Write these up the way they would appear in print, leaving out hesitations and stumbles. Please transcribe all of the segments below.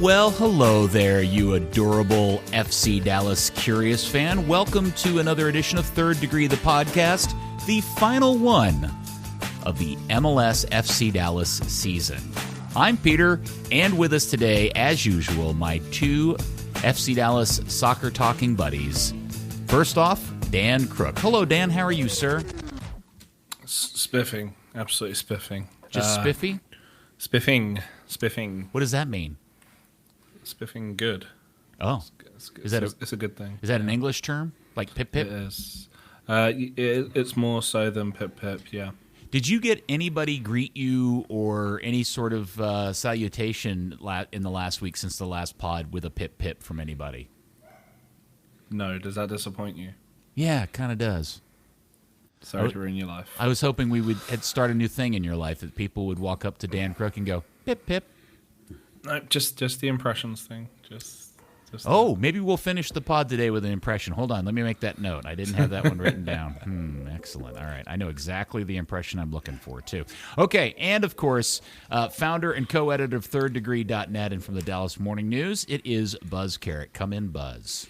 Well, hello there, you adorable FC Dallas Curious fan. Welcome to another edition of Third Degree, the podcast, the final one of the MLS FC Dallas season. I'm Peter, and with us today, as usual, my two FC Dallas soccer talking buddies. First off, Dan Crook. Hello, Dan. How are you, sir? Spiffing. Absolutely spiffing. Just spiffy? Spiffing. What does that mean? Spiffing good. Oh. It's a good thing. Is that an English term? Like pip-pip? It is. It's more so than pip-pip, yeah. Did you get anybody greet you or any sort of salutation in the last week since the last pod with a pip-pip from anybody? No. Does that disappoint you? Yeah, it kind of does. Sorry to ruin your life. I was hoping we would start a new thing in your life, that people would walk up to Dan Crook and go, pip-pip. No, just the impressions thing. Just maybe we'll finish the pod today with an impression. Hold on, let me make that note. I didn't have that one written down. Excellent. All right, I know exactly the impression I'm looking for, too. Okay, and of course, founder and co-editor of ThirdDegree.net and from the Dallas Morning News, it is Buzz Carrick. Come in, Buzz.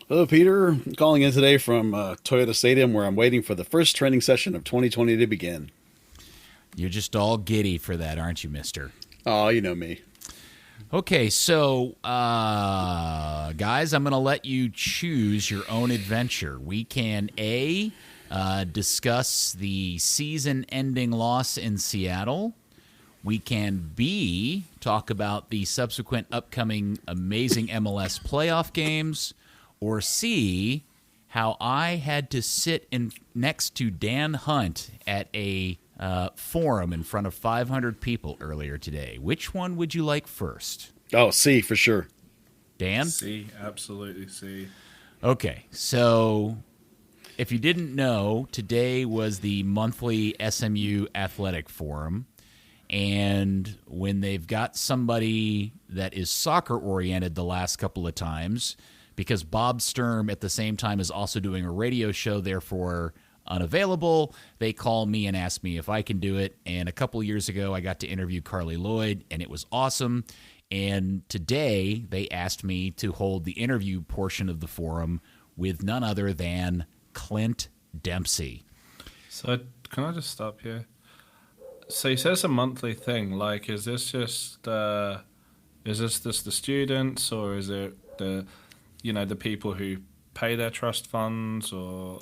Hello, Peter. I'm calling in today from Toyota Stadium, where I'm waiting for the first training session of 2020 to begin. You're just all giddy for that, aren't you, mister? Oh, you know me. Okay, so, guys, I'm going to let you choose your own adventure. We can, A, discuss the season-ending loss in Seattle. We can, B, talk about the subsequent upcoming amazing MLS playoff games. Or C, how I had to sit next to Dan Hunt at a forum in front of 500 people earlier today. Which one would you like first? Oh, C, for sure. Dan? C, absolutely C. Okay, so if you didn't know, today was the monthly SMU Athletic Forum, and when they've got somebody that is soccer-oriented the last couple of times, because Bob Sturm at the same time is also doing a radio show, therefore unavailable, they call me and ask me if I can do it. And a couple years ago, I got to interview Carly Lloyd, and it was awesome. And today, they asked me to hold the interview portion of the forum with none other than Clint Dempsey. So can I just stop here? So you said it's a monthly thing. Like, is this just the students, or is it the people who pay their trust funds, or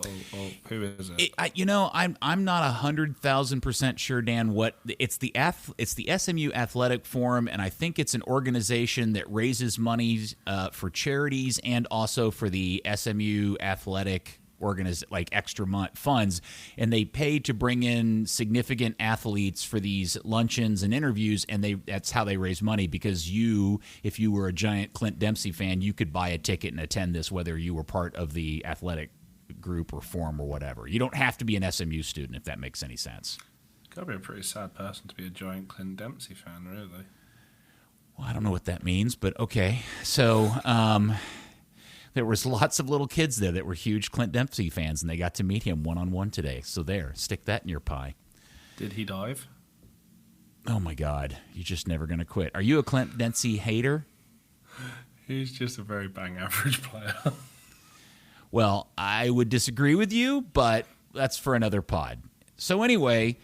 who is it? I'm not 100,000% sure, Dan. What it's the SMU Athletic Forum, and I think it's an organization that raises money for charities and also for the SMU Athletic extra funds, and they pay to bring in significant athletes for these luncheons and interviews, and that's how they raise money, because if you were a giant Clint Dempsey fan, you could buy a ticket and attend this, whether you were part of the athletic group or forum or whatever. You don't have to be an SMU student, if that makes any sense. Gotta be a pretty sad person to be a giant Clint Dempsey fan, really. Well, I don't know what that means, but okay. So, there was lots of little kids there that were huge Clint Dempsey fans, and they got to meet him one-on-one today. So there, stick that in your pie. Did he dive? Oh, my God. You're just never going to quit. Are you a Clint Dempsey hater? He's just a very bang average player. Well, I would disagree with you, but that's for another pod. So anyway,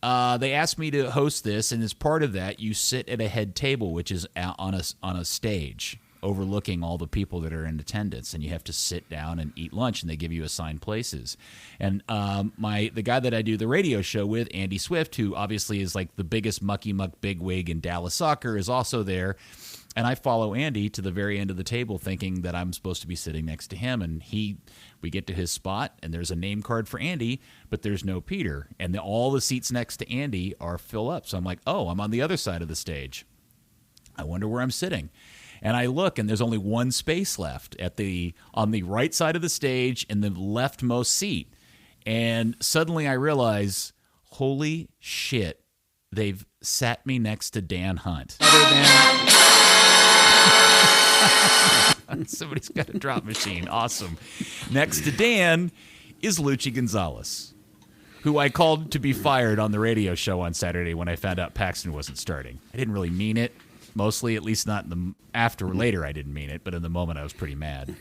they asked me to host this, and as part of that, you sit at a head table, which is on a stage, overlooking all the people that are in attendance, and you have to sit down and eat lunch, and they give you assigned places. And the guy that I do the radio show with, Andy Swift, who obviously is like the biggest mucky muck bigwig in Dallas soccer, is also there. And I follow Andy to the very end of the table, thinking that I'm supposed to be sitting next to him. And we get to his spot, and there's a name card for Andy, but there's no Peter. And all the seats next to Andy are fill up. So I'm like, oh, I'm on the other side of the stage. I wonder where I'm sitting. And I look, and there's only one space left on the right side of the stage in the leftmost seat. And suddenly I realize, holy shit, they've sat me next to Dan Hunt. Somebody's got a drop machine. Awesome. Next to Dan is Luchi Gonzalez, who I called to be fired on the radio show on Saturday when I found out Paxton wasn't starting. I didn't really mean it, mostly, at least not in the after or later. I didn't mean it, but in the moment I was pretty mad.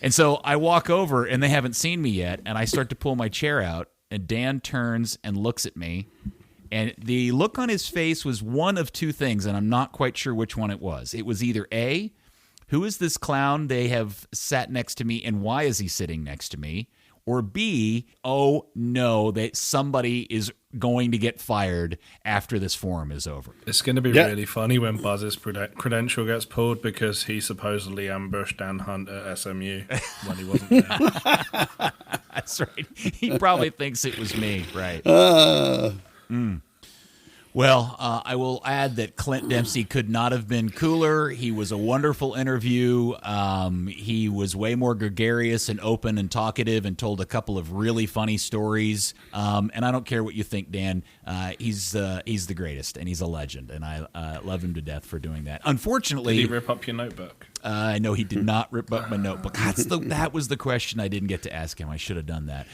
And so I walk over and they haven't seen me yet. And I start to pull my chair out and Dan turns and looks at me. And the look on his face was one of two things. And I'm not quite sure which one it was. It was either A, who is this clown they have sat next to me and why is he sitting next to me? Or B, oh no, that somebody is going to get fired after this forum is over. It's going to be really funny when Buzz's credential gets pulled because he supposedly ambushed Dan Hunt at SMU when he wasn't there. That's right. He probably thinks it was me, right? Well, I will add that Clint Dempsey could not have been cooler. He was a wonderful interview. He was way more gregarious and open and talkative and told a couple of really funny stories. And I don't care what you think, Dan. He's the greatest, and he's a legend, and I love him to death for doing that. Unfortunately... Did he rip up your notebook? No, he did not rip up my notebook. That was the question I didn't get to ask him. I should have done that.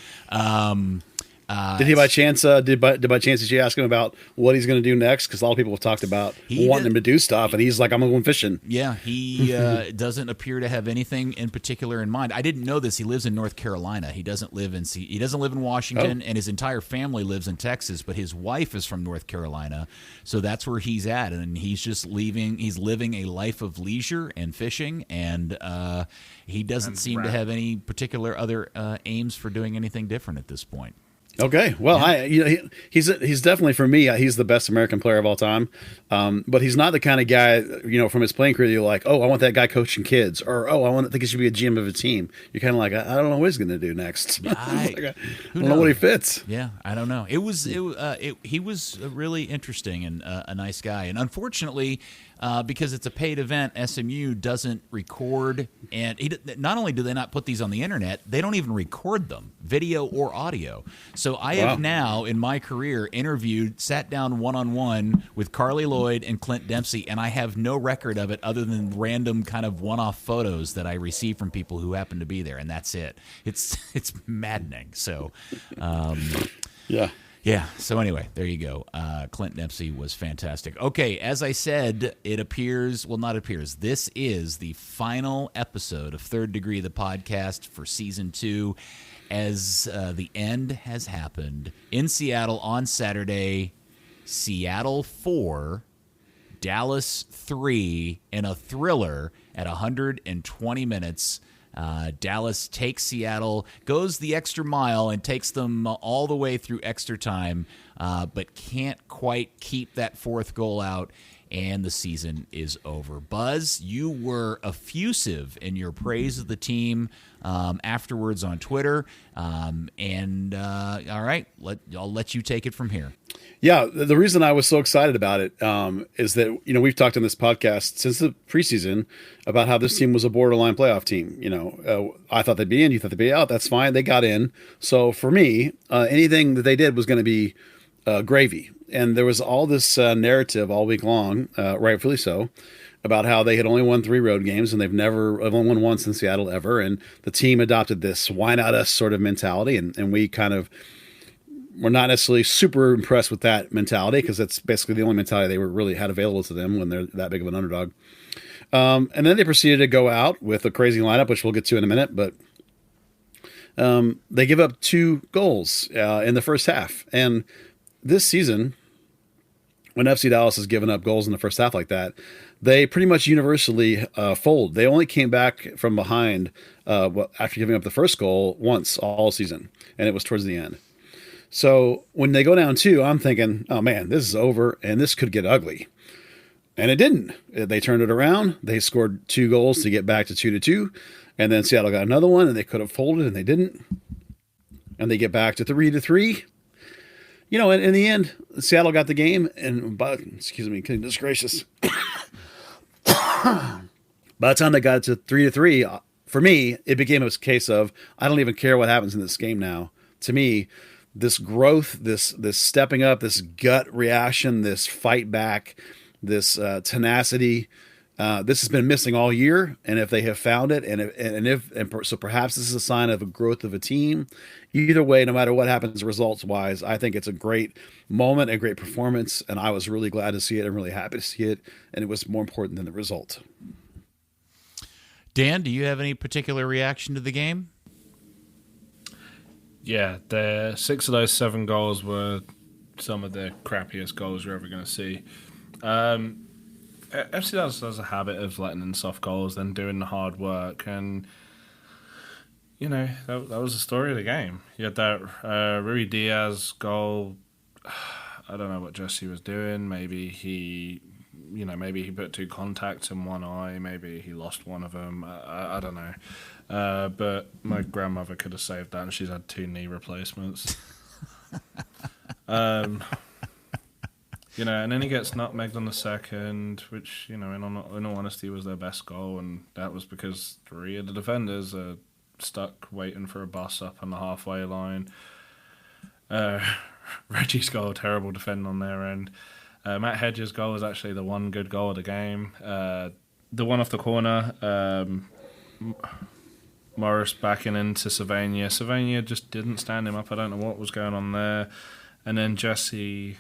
Did he by chance? Did by chance did you ask him about what he's going to do next? Because a lot of people have talked about wanting him to do stuff, and he's like, "I'm going fishing." Yeah, he doesn't appear to have anything in particular in mind. I didn't know this. He lives in North Carolina. He doesn't live in Washington, and his entire family lives in Texas. But his wife is from North Carolina, so that's where he's at, and he's just leaving. He's living a life of leisure and fishing, and he doesn't seem to have any particular other aims for doing anything different at this point. Okay, well, he's definitely, for me, he's the best American player of all time. But he's not the kind of guy, from his playing career, you're like, oh, I want that guy coaching kids, or oh, I think he should be a GM of a team. You're kind of like, I don't know what he's going to do next. I don't know what he fits. Yeah, I don't know. He was really interesting and a nice guy, and unfortunately, because it's a paid event, SMU doesn't record, and not only do they not put these on the internet, they don't even record them, video or audio. So I have now, in my career, sat down one-on-one with Carly Lloyd and Clint Dempsey, and I have no record of it other than random kind of one-off photos that I receive from people who happen to be there, and that's it. It's maddening. So, Yeah, so anyway, there you go. Clint Dempsey was fantastic. Okay, as I said, this is the final episode of Third Degree, the podcast for Season 2, as the end has happened. In Seattle on Saturday, Seattle 4, Dallas 3, in a thriller at 120 minutes. Dallas takes Seattle, goes the extra mile, and takes them all the way through extra time, but can't quite keep that fourth goal out, and the season is over. Buzz, you were effusive in your praise of the team afterwards on Twitter, and all right, I'll let you take it from here. Yeah, the reason I was so excited about it is that, we've talked on this podcast since the preseason about how this team was a borderline playoff team. I thought they'd be in, you thought they'd be out. That's fine. They got in. So for me, anything that they did was going to be gravy. And there was all this narrative all week long, rightfully so, about how they had only won 3 road games and they've only won once in Seattle ever. And the team adopted this why not us sort of mentality. And we kind of were not necessarily super impressed with that mentality because that's basically the only mentality they really had available to them when they're that big of an underdog. And then they proceeded to go out with a crazy lineup, which we'll get to in a minute. But they give up 2 goals in the first half. And this season, when FC Dallas has given up goals in the first half like that, they pretty much universally fold. They only came back from behind after giving up the first goal once all season, and it was towards the end. So when they go down 2, I'm thinking, oh man, this is over, and this could get ugly. And it didn't. They turned it around. They scored 2 goals to get back to 2-2, and then Seattle got another one, and they could have folded, and they didn't. And they get back to 3-3. In the end, Seattle got the game, and goodness gracious. By the time they got to 3-3, for me, it became a case of, I don't even care what happens in this game now. To me, this growth, this stepping up, this gut reaction, this fight back, this tenacity, This has been missing all year, and if they have found it, so perhaps this is a sign of a growth of a team. Either way, no matter what happens results wise, I think it's a great moment, a great performance, and I was really glad to see it. I'm really happy to see it, and it was more important than the result. Dan, do you have any particular reaction to the game? Yeah, 6 of those 7 goals were some of the crappiest goals you're ever going to see. FC Dallas has a habit of letting in soft goals, then doing the hard work, and that was the story of the game. You had that Rui Diaz goal. I don't know what Jesse was doing. Maybe he put 2 contacts in one eye. Maybe he lost one of them. I don't know. But my grandmother could have saved that, and she's had 2 knee replacements. And then he gets nutmegged on the second, which, in all honesty, was their best goal, and that was because 3 of the defenders are stuck waiting for a bus up on the halfway line. Reggie's goal, terrible defending on their end. Matt Hedges' goal was actually the one good goal of the game. The one off the corner, Morris backing into Savania. Savania just didn't stand him up. I don't know what was going on there. And then Jesse...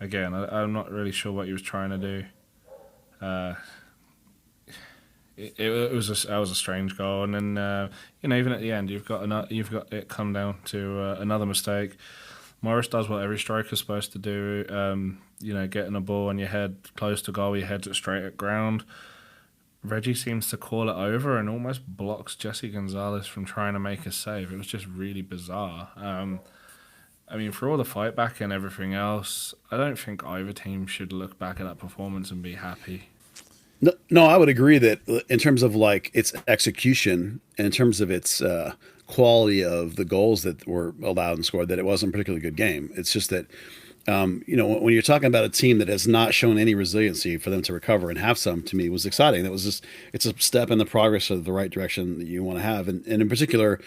Again, I'm not really sure what he was trying to do. That was a strange goal, and then even at the end, you've got it come down to another mistake. Morris does what every striker's supposed to do. Getting a ball on your head close to goal, he heads it straight at ground. Reggie seems to call it over and almost blocks Jesse Gonzalez from trying to make a save. It was just really bizarre. For all the fight back and everything else, I don't think either team should look back at that performance and be happy. No, I would agree that in terms of its execution and in terms of its quality of the goals that were allowed and scored, that it wasn't a particularly good game. It's just that, when you're talking about a team that has not shown any resiliency, for them to recover and have some, to me, was exciting. It's a step in the progress of the right direction that you want to have. And in particular,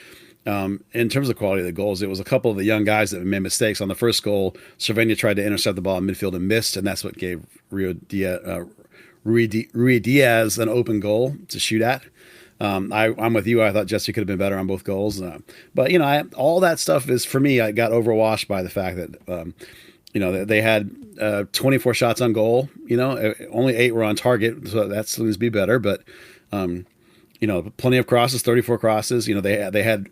in terms of the quality of the goals, it was a couple of the young guys that made mistakes. On the first goal, Cervenia tried to intercept the ball in midfield and missed, and that's what gave Rui Diaz an open goal to shoot at. I'm with you. I thought Jesse could have been better on both goals. But, all that stuff is, for me, I got overwashed by the fact that, they had 24 shots on goal. Only 8 were on target, so that seems to be better. But, plenty of crosses, 34 crosses. They had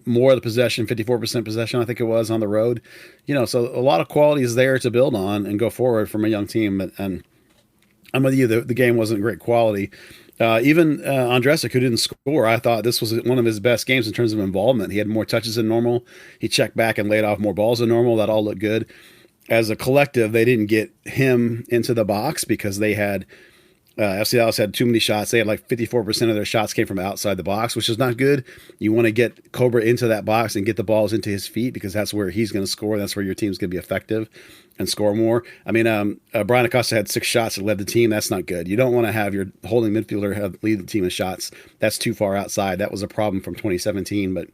more of the possession, 54% possession, I think it was, on the road. So a lot of quality is there to build on and go forward from a young team. And I'm with you, the game wasn't great quality. Even Andresic, who didn't score, I thought this was one of his best games in terms of involvement. He had more touches than normal. He checked back and laid off more balls than normal. That all looked good. As a collective, they didn't get him into the box because they had FC Dallas had too many shots. They had 54% of their shots came from outside the box, which is not good. You want to get Cobra into that box and get the balls into his feet, because that's where he's going to score. That's where your team's going to be effective and score more. Brian Acosta had 6 shots and led the team. That's not good. You don't want to have your holding midfielder lead the team in shots. That's too far outside. That was a problem from 2017, but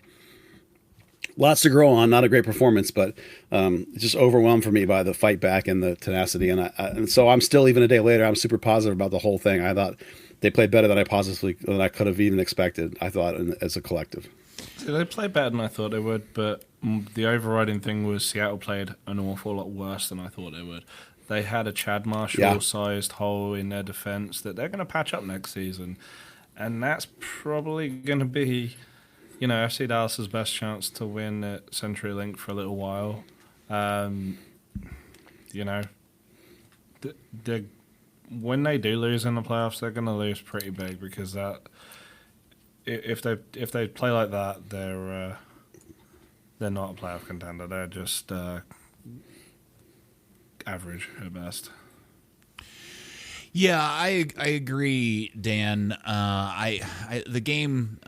lots to grow on. Not a great performance, but it's just overwhelmed for me by the fight back and the tenacity. And so I'm still, even a day later, I'm super positive about the whole thing. I thought they played better than I could have even expected, I thought, as a collective. They played better than I thought they would, but the overriding thing was Seattle played an awful lot worse than I thought they would. They had a Chad Marshall-sized hole in their defense that they're going to patch up next season, and that's probably going to be, FC Dallas' best chance to win at CenturyLink for a little while. When they do lose in the playoffs, they're going to lose pretty big, because that if they play like that, they're not a playoff contender. They're just average at best. Yeah, I agree, Dan. The game.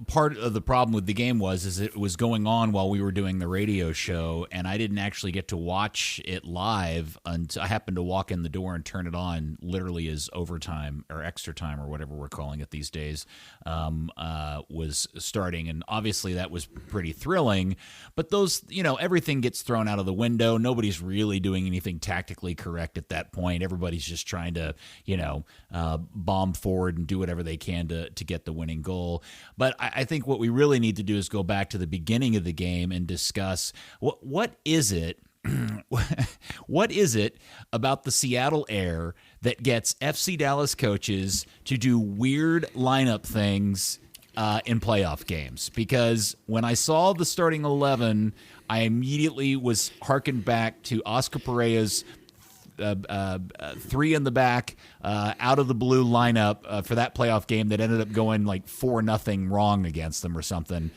Part of the problem with the game is it was going on while we were doing the radio show, and I didn't actually get to watch it live until I happened to walk in the door and turn it on, literally as overtime or extra time or whatever we're calling it these days was starting, and obviously that was pretty thrilling. But those, everything gets thrown out of the window. Nobody's really doing anything tactically correct at that point. Everybody's just trying trying to, bomb forward and do whatever they can to get the winning goal. But I think what we really need to do is go back to the beginning of the game and discuss what is it what is it about the Seattle Air that gets FC Dallas coaches to do weird lineup things in playoff games? Because when I saw the starting 11, I immediately was harkened back to Oscar Pereira's three in the back, out of the blue lineup for that playoff game that ended up going like 4-0 wrong against them or something.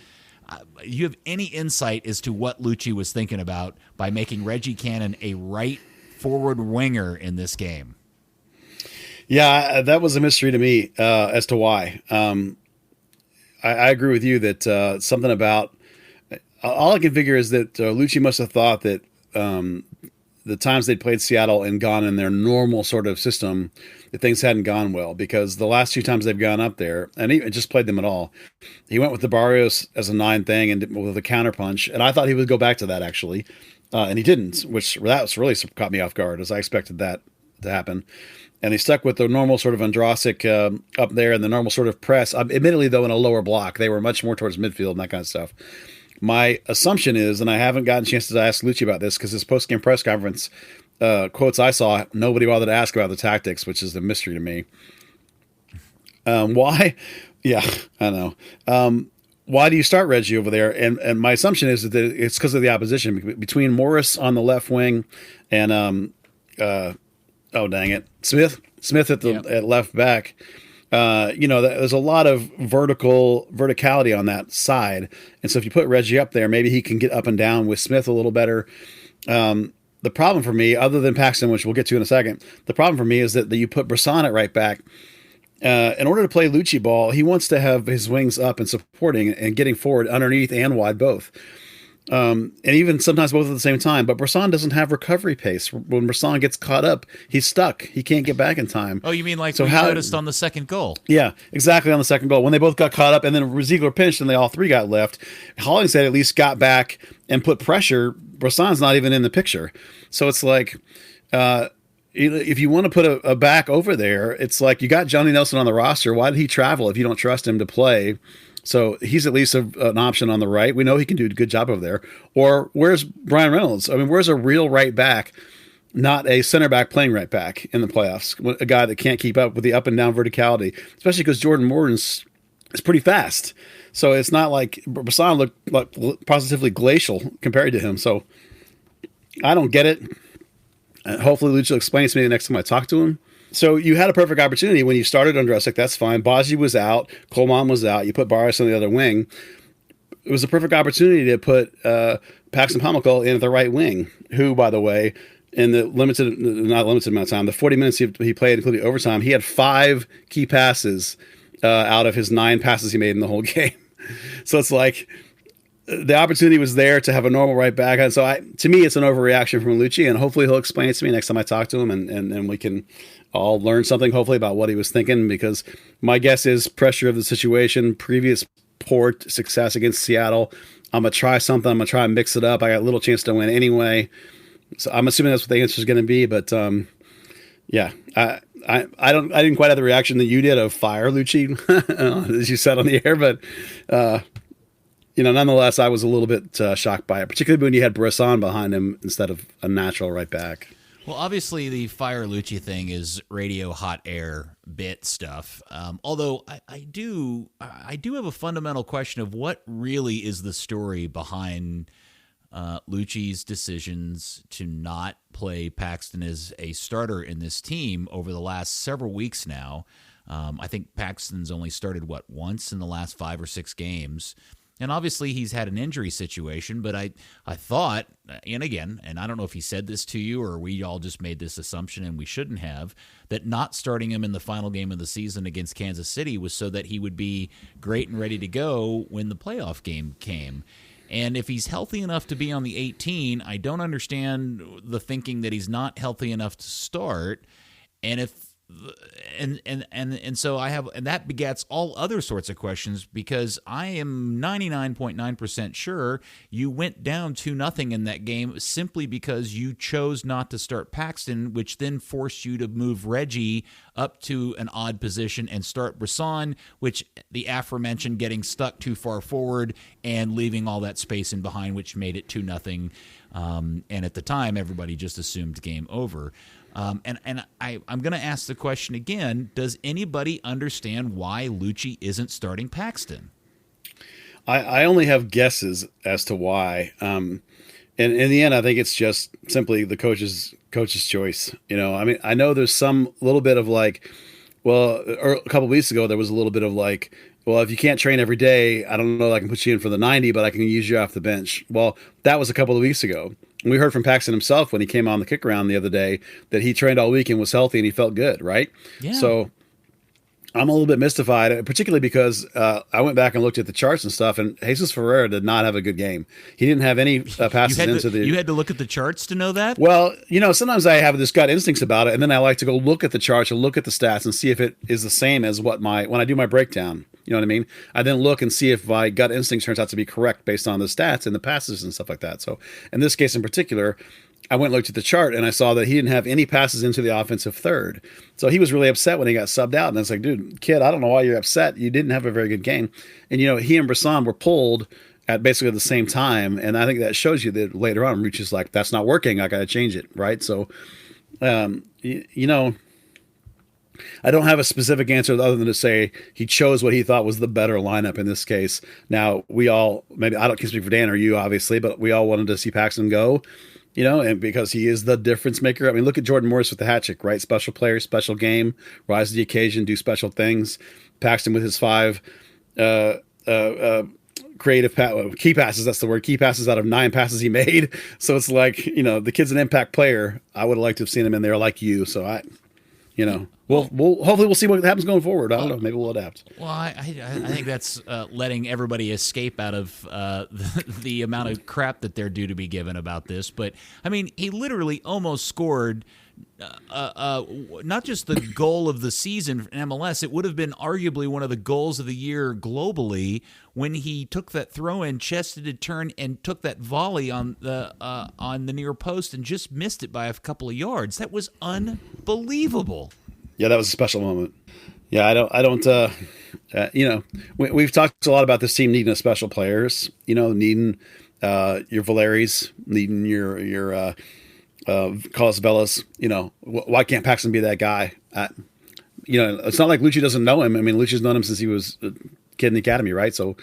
You have any insight as to what Lucci was thinking about by making Reggie Cannon a right forward winger in this game? Yeah, that was a mystery to me as to why. I agree with you that something about all I can figure is that Lucci must have thought that the times they'd played Seattle and gone in their normal sort of system, that things hadn't gone well, because the last 2 times they've gone up there, and he just played them at all, he went with the Barrios as a 9 thing and with a counterpunch, and I thought he would go back to that actually, and he didn't, which that really caught me off guard, as I expected that to happen. And he stuck with the normal sort of Andrasic up there and the normal sort of press. Admittedly, though, in a lower block, they were much more towards midfield and that kind of stuff. My assumption is, and I haven't gotten a chance to ask Lucci about this because his post-game press conference quotes I saw, nobody bothered to ask about the tactics, which is a mystery to me. Why? Yeah, I know. Why do you start Reggie over there? And my assumption is that it's because of the opposition between Morris on the left wing and oh dang it, Smith at left back. There's a lot of verticality on that side. And so if you put Reggie up there, maybe he can get up and down with Smith a little better. The problem for me, other than Paxton, which we'll get to in a second, the problem for me is that you put Brisson at right back. In order to play Lucci ball, he wants to have his wings up and supporting and getting forward underneath and wide both. And even sometimes both at the same time. But Brisson doesn't have recovery pace. When Brisson gets caught up, he's stuck. He can't get back in time. Oh, you mean like we noticed on the second goal? Yeah, exactly, on the second goal. When they both got caught up and then Ziegler pinched and they all 3 got left, Hollingshead at least got back and put pressure. Brisson's not even in the picture. So it's like, if you want to put a back over there, it's like you got Johnny Nelson on the roster. Why did he travel if you don't trust him to play? So he's at least an option on the right. We know he can do a good job over there. Or where's Brian Reynolds? I mean, where's a real right back, not a center back playing right back in the playoffs? A guy that can't keep up with the up and down verticality, especially because Jordan Morton's is pretty fast. So it's not like Brisson looked like positively glacial compared to him. So I don't get it. Hopefully Lucha explains to me the next time I talk to him. So you had a perfect opportunity when you started Andrasic. That's fine. Baji was out. Coleman was out. You put Barrios on the other wing. It was a perfect opportunity to put Paxton Pomykal in at the right wing, who, by the way, in the not limited amount of time, the 40 minutes he played, including overtime, he had 5 key passes out of his 9 passes he made in the whole game. So it's like the opportunity was there to have a normal right back. And so to me, it's an overreaction from Lucci, and hopefully he'll explain it to me next time I talk to him, and we can all learn something, hopefully, about what he was thinking, because my guess is pressure of the situation, previous poor success against Seattle. I'm going to try something. I'm going to try and mix it up. I got a little chance to win anyway. So I'm assuming that's what the answer is going to be. But yeah, I didn't quite have the reaction that you did of fire Lucci, as you said on the air. But, nonetheless, I was a little bit shocked by it, particularly when you had Brisson behind him instead of a natural right back. Well, obviously, the Fire Lucci thing is radio hot air bit stuff. Although I do have a fundamental question of what really is the story behind Lucci's decisions to not play Paxton as a starter in this team over the last several weeks now. I think Paxton's only started, once in the last 5 or 6 games. And obviously he's had an injury situation, but I thought, and again, and I don't know if he said this to you or we all just made this assumption and we shouldn't have, that not starting him in the final game of the season against Kansas City was so that he would be great and ready to go when the playoff game came. And if he's healthy enough to be on the 18, I don't understand the thinking that he's not healthy enough to start. And if and so I have, and that begets all other sorts of questions, because I am 99.9% sure you went down 2-0 in that game simply because you chose not to start Paxton, which then forced you to move Reggie up to an odd position and start Brisson, which the aforementioned getting stuck too far forward and leaving all that space in behind, which made it 2-0. And at the time, everybody just assumed game over. I'm going to ask the question again. Does anybody understand why Lucci isn't starting Paxton? I only have guesses as to why. And in the end, I think it's just simply the coach's choice. I mean, I know there's some little bit of like, well, or a couple of weeks ago, there was a little bit of like, well, if you can't train every day, I don't know, I can put you in for the 90, but I can use you off the bench. Well, that was a couple of weeks ago. We heard from Paxton himself when he came on the kick around the other day that he trained all week and was healthy and he felt good, right? Yeah. So I'm a little bit mystified, particularly because I went back and looked at the charts and stuff, and Jesus Ferreira did not have a good game. He didn't have any passes into the... You had to look at the charts to know that? Well, sometimes I have this gut instincts about it, and then I like to go look at the charts and look at the stats and see if it is the same as when I do my breakdown. You know what I mean? I then look and see if my gut instinct turns out to be correct based on the stats and the passes and stuff like that. So in this case in particular, I went and looked at the chart and I saw that he didn't have any passes into the offensive third. So he was really upset when he got subbed out. And I was like, dude, kid, I don't know why you're upset. You didn't have a very good game. And, he and Brisson were pulled at basically the same time. And I think that shows you that later on, Rich is like, that's not working. I got to change it. Right. So, I don't have a specific answer other than to say he chose what he thought was the better lineup in this case. Now, we all, maybe I don't speak for Dan or you, obviously, but we all wanted to see Paxton go, and because he is the difference maker. I mean, look at Jordan Morris with the hat trick, right? Special player, special game, rise to the occasion, do special things. Paxton with his 5 creative key passes. That's the word. Key passes out of 9 passes he made. So it's like, the kid's an impact player. I would have liked to have seen him in there like you. So we'll hopefully we'll see what happens going forward. I don't know. Maybe we'll adapt. Well, I think that's letting everybody escape out of the amount of crap that they're due to be given about this. But I mean, he literally almost scored not just the goal of the season in MLS. It would have been arguably one of the goals of the year globally when he took that throw in, chested a turn, and took that volley on the near post and just missed it by a couple of yards. That was unbelievable. Yeah, that was a special moment. Yeah, I don't. We've talked a lot about this team needing special players. Needing your Valeries, needing your Carlos Bellas. Why can't Paxton be that guy? It's not like Lucci doesn't know him. I mean, Lucci's known him since he was a kid in the academy, right? So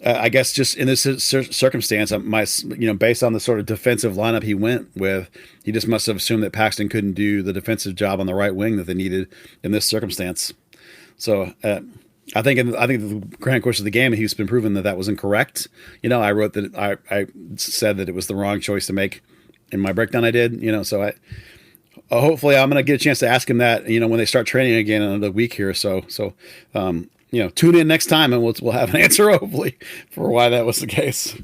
I guess just in this circumstance, based on the sort of defensive lineup he went with, he just must have assumed that Paxton couldn't do the defensive job on the right wing that they needed in this circumstance. So I think the grand course of the game, he's been proven that was incorrect. I wrote that I said that it was the wrong choice to make in my breakdown I did. So hopefully I'm going to get a chance to ask him that, when they start training again in another week here or so. So, tune in next time and we'll have an answer hopefully for why that was the case.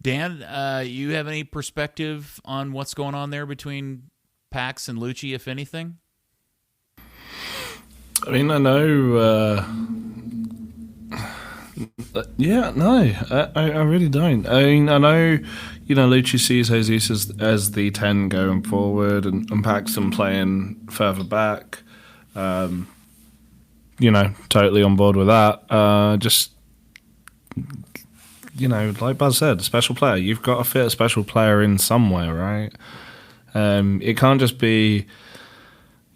Dan, you have any perspective on what's going on there between Pax and Lucci, if anything? I mean, I know. I really don't. I mean, I know, Lucci sees Jesus as the 10 going forward and Paxton playing further back. Totally on board with that. Just, like Buzz said, special player. You've got to fit a special player in somewhere, right? It can't just be,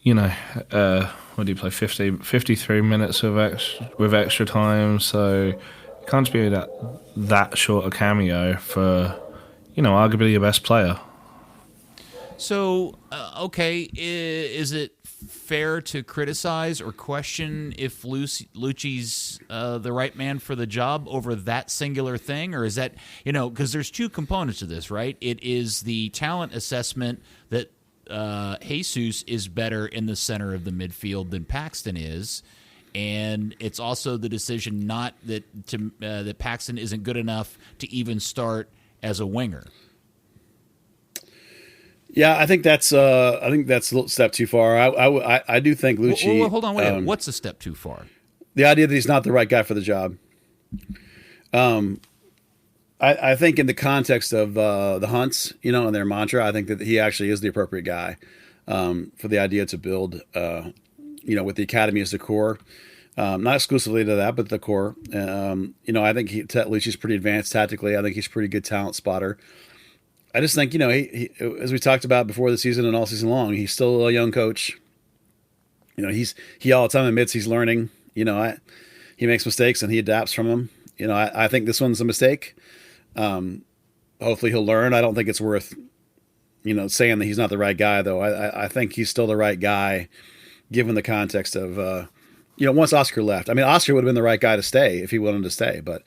what do you play, 53 minutes with extra time, so it can't just be that short a cameo for, arguably your best player. So, okay, is it fair to criticize or question if Lucci's the right man for the job over that singular thing? Or is that, because there's 2 components to this, right? It is the talent assessment that Jesus is better in the center of the midfield than Paxton is. And it's also the decision that Paxton isn't good enough to even start as a winger. Yeah, I think that's a little step too far. I do think Lucci. Well, hold on, wait a minute. What's a step too far? The idea that he's not the right guy for the job. I think in the context of the Hunts, and their mantra, I think that he actually is the appropriate guy for the idea to build, with the academy as the core. Not exclusively to that, but the core. I think Lucci's pretty advanced tactically. I think he's a pretty good talent spotter. I just think, he, as we talked about before the season and all season long, he's still a young coach. He all the time admits he's learning. He makes mistakes and he adapts from them. I think this one's a mistake. Hopefully he'll learn. I don't think it's worth, saying that he's not the right guy, though. I think he's still the right guy, given the context of, once Oscar left. I mean, Oscar would have been the right guy to stay if he wanted to stay, but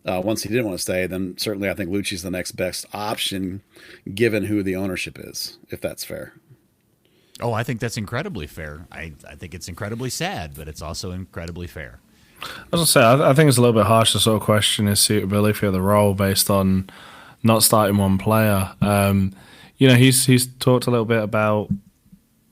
once he didn't want to stay, then certainly I think Lucci's the next best option, given who the ownership is, if that's fair. Oh, I think that's incredibly fair. I think it's incredibly sad, but it's also incredibly fair. As I say, I think it's a little bit harsh to sort of question his suitability for the role based on not starting one player. He's talked a little bit about.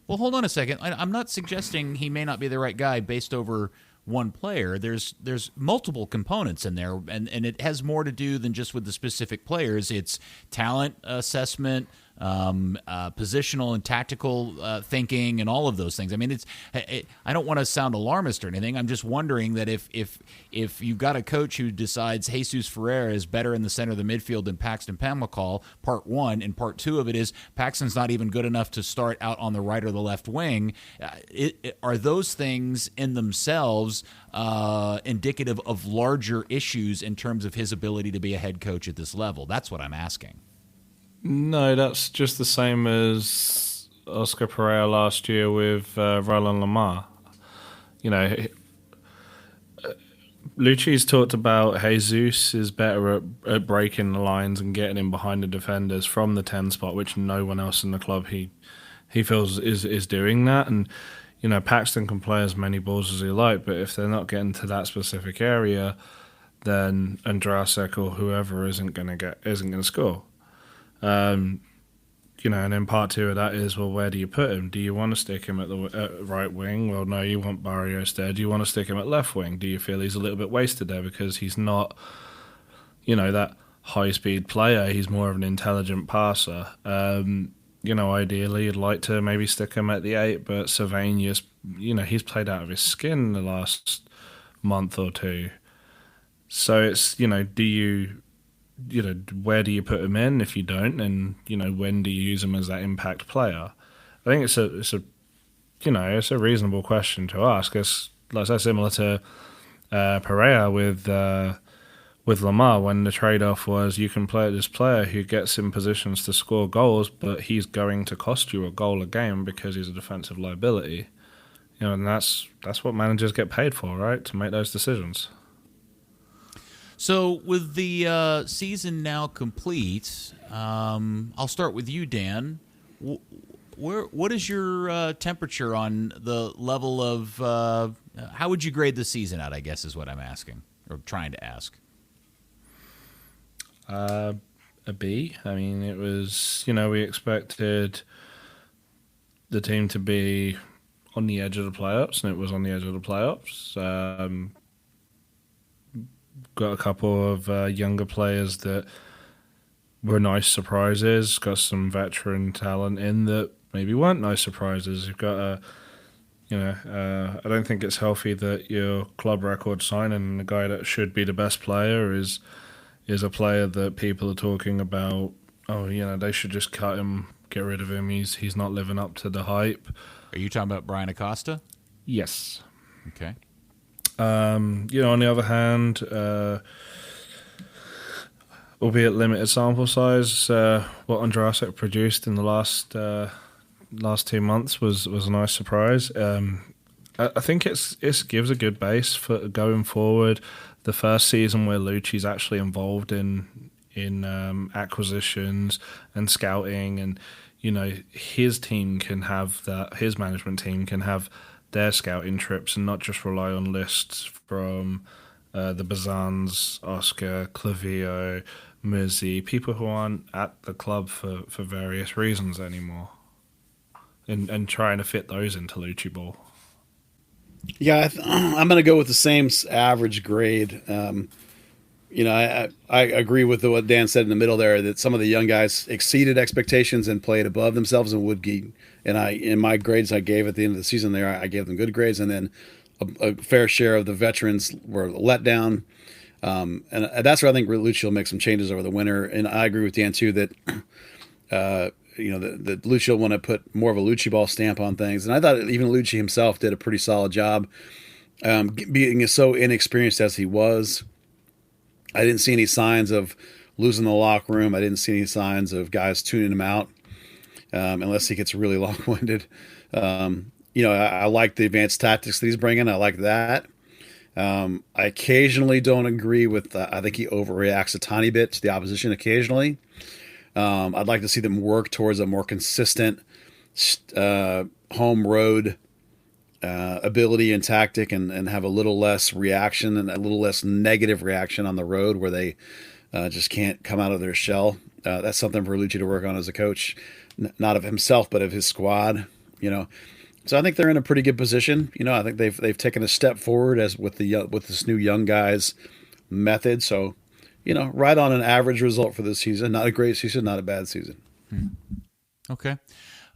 Well, hold on a second. I'm not suggesting he may not be the right guy based over one player. There's multiple components in there, and it has more to do than just with the specific players. It's talent assessment, positional and tactical thinking, and all of those things. I mean, I don't want to sound alarmist or anything. I'm just wondering that if you've got a coach who decides Jesus Ferreira is better in the center of the midfield than Paxton Pamlical, part one, and part two of it is Paxton's not even good enough to start out on the right or the left wing. Are those things in themselves indicative of larger issues in terms of his ability to be a head coach at this level? That's what I'm asking. No, that's just the same as Oscar Pereira last year with Roland Lamar. Lucci's talked about Jesus is better at breaking the lines and getting in behind the defenders from the 10 spot, which no one else in the club he feels is doing that. And Paxton can play as many balls as he like, but if they're not getting to that specific area, then Andrasek or whoever isn't going to score. And then part two of that is, well, where do you put him? Do you want to stick him at the right wing? Well, no, you want Barrios there. Do you want to stick him at left wing? Do you feel he's a little bit wasted there because he's not, that high-speed player? He's more of an intelligent passer. Ideally, you'd like to maybe stick him at the 8, but Sylvanius, he's played out of his skin the last month or two. So it's, where do you put him in if you don't, and when do you use him as that impact player? I think it's a reasonable question to ask. It's like I said, similar to Pereira with Lamar, when the trade-off was you can play this player who gets in positions to score goals, but he's going to cost you a goal a game because he's a defensive liability. And that's what managers get paid for, right? To make those decisions. So with the season now complete, I'll start with you, Dan. What is your temperature on the level of how would you grade the season out, I guess is what I'm asking, or trying to ask. A B. I mean, it was, we expected the team to be on the edge of the playoffs, and it was on the edge of the playoffs. Got a couple of younger players that were nice surprises. Got some veteran talent in that maybe weren't nice surprises. You've got I don't think it's healthy that your club record signing the guy that should be the best player is a player that people are talking about. Oh, they should just cut him, get rid of him. He's not living up to the hype. Are you talking about Brian Acosta? Yes. Okay. On the other hand, albeit limited sample size, what Andrasek produced in the last 2 months was a nice surprise. I think it gives a good base for going forward. The first season where Lucci's actually involved in acquisitions and scouting, and his team can have that. His management team can have their scouting trips and not just rely on lists from the Bazans, Oscar, Clavio, Mersey, people who aren't at the club for various reasons anymore, and trying to fit those into Lucci Ball. Yeah, I'm going to go with the same average grade. I agree with what Dan said in the middle there, that some of the young guys exceeded expectations and played above themselves and Woodgate. And in my grades I gave at the end of the season there, I gave them good grades, and then a fair share of the veterans were let down. And that's where I think Lucci will make some changes over the winter. And I agree with Dan too that that Lucci will want to put more of a Lucci Ball stamp on things. And I thought even Lucci himself did a pretty solid job, being so inexperienced as he was. I didn't see any signs of losing the locker room. I didn't see any signs of guys tuning him out, unless he gets really long-winded. I like the advanced tactics that he's bringing. I like that. I occasionally don't agree with. I think he overreacts a tiny bit to the opposition occasionally. I'd like to see them work towards a more consistent home road ability and tactic, and have a little less reaction and a little less negative reaction on the road where they just can't come out of their shell. That's something for Lucci to work on as a coach, not of himself, but of his squad, So I think they're in a pretty good position. I think they've taken a step forward as with this new young guys method. So, right on an average result for this season. Not a great season, not a bad season. Okay.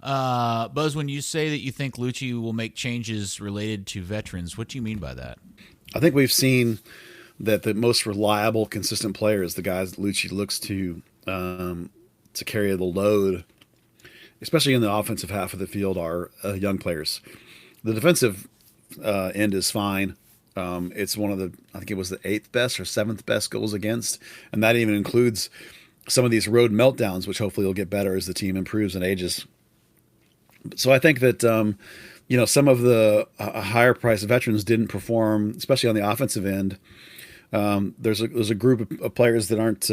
Buzz, when you say that you think Lucci will make changes related to veterans, what do you mean by that? I think we've seen that the most reliable, consistent players, the guys that Lucci looks to carry the load, especially in the offensive half of the field, are young players. The defensive end is fine. It's one of I think it was the 8th best or 7th best goals against, and that even includes some of these road meltdowns, which hopefully will get better as the team improves and ages. So I think that some of the higher priced veterans didn't perform, especially on the offensive end. There's a group of players that aren't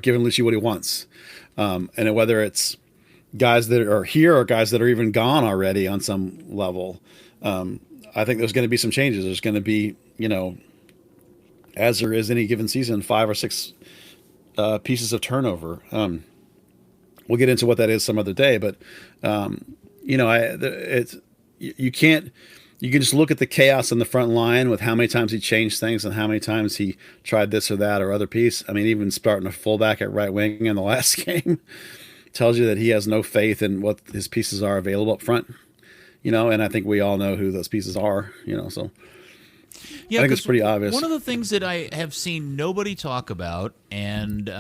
giving Lucci what he wants, and whether it's guys that are here or guys that are even gone already on some level, I think there's going to be some changes. There's going to be, as there is any given season, 5 or 6 pieces of turnover. We'll get into what that is some other day, but you can just look at the chaos on the front line with how many times he changed things and how many times he tried this or that or other piece. I mean, even starting a fullback at right wing in the last game tells you that he has no faith in what his pieces are available up front, and I think we all know who those pieces are, so. Yeah, I think it's pretty obvious. One of the things that I have seen nobody talk about, and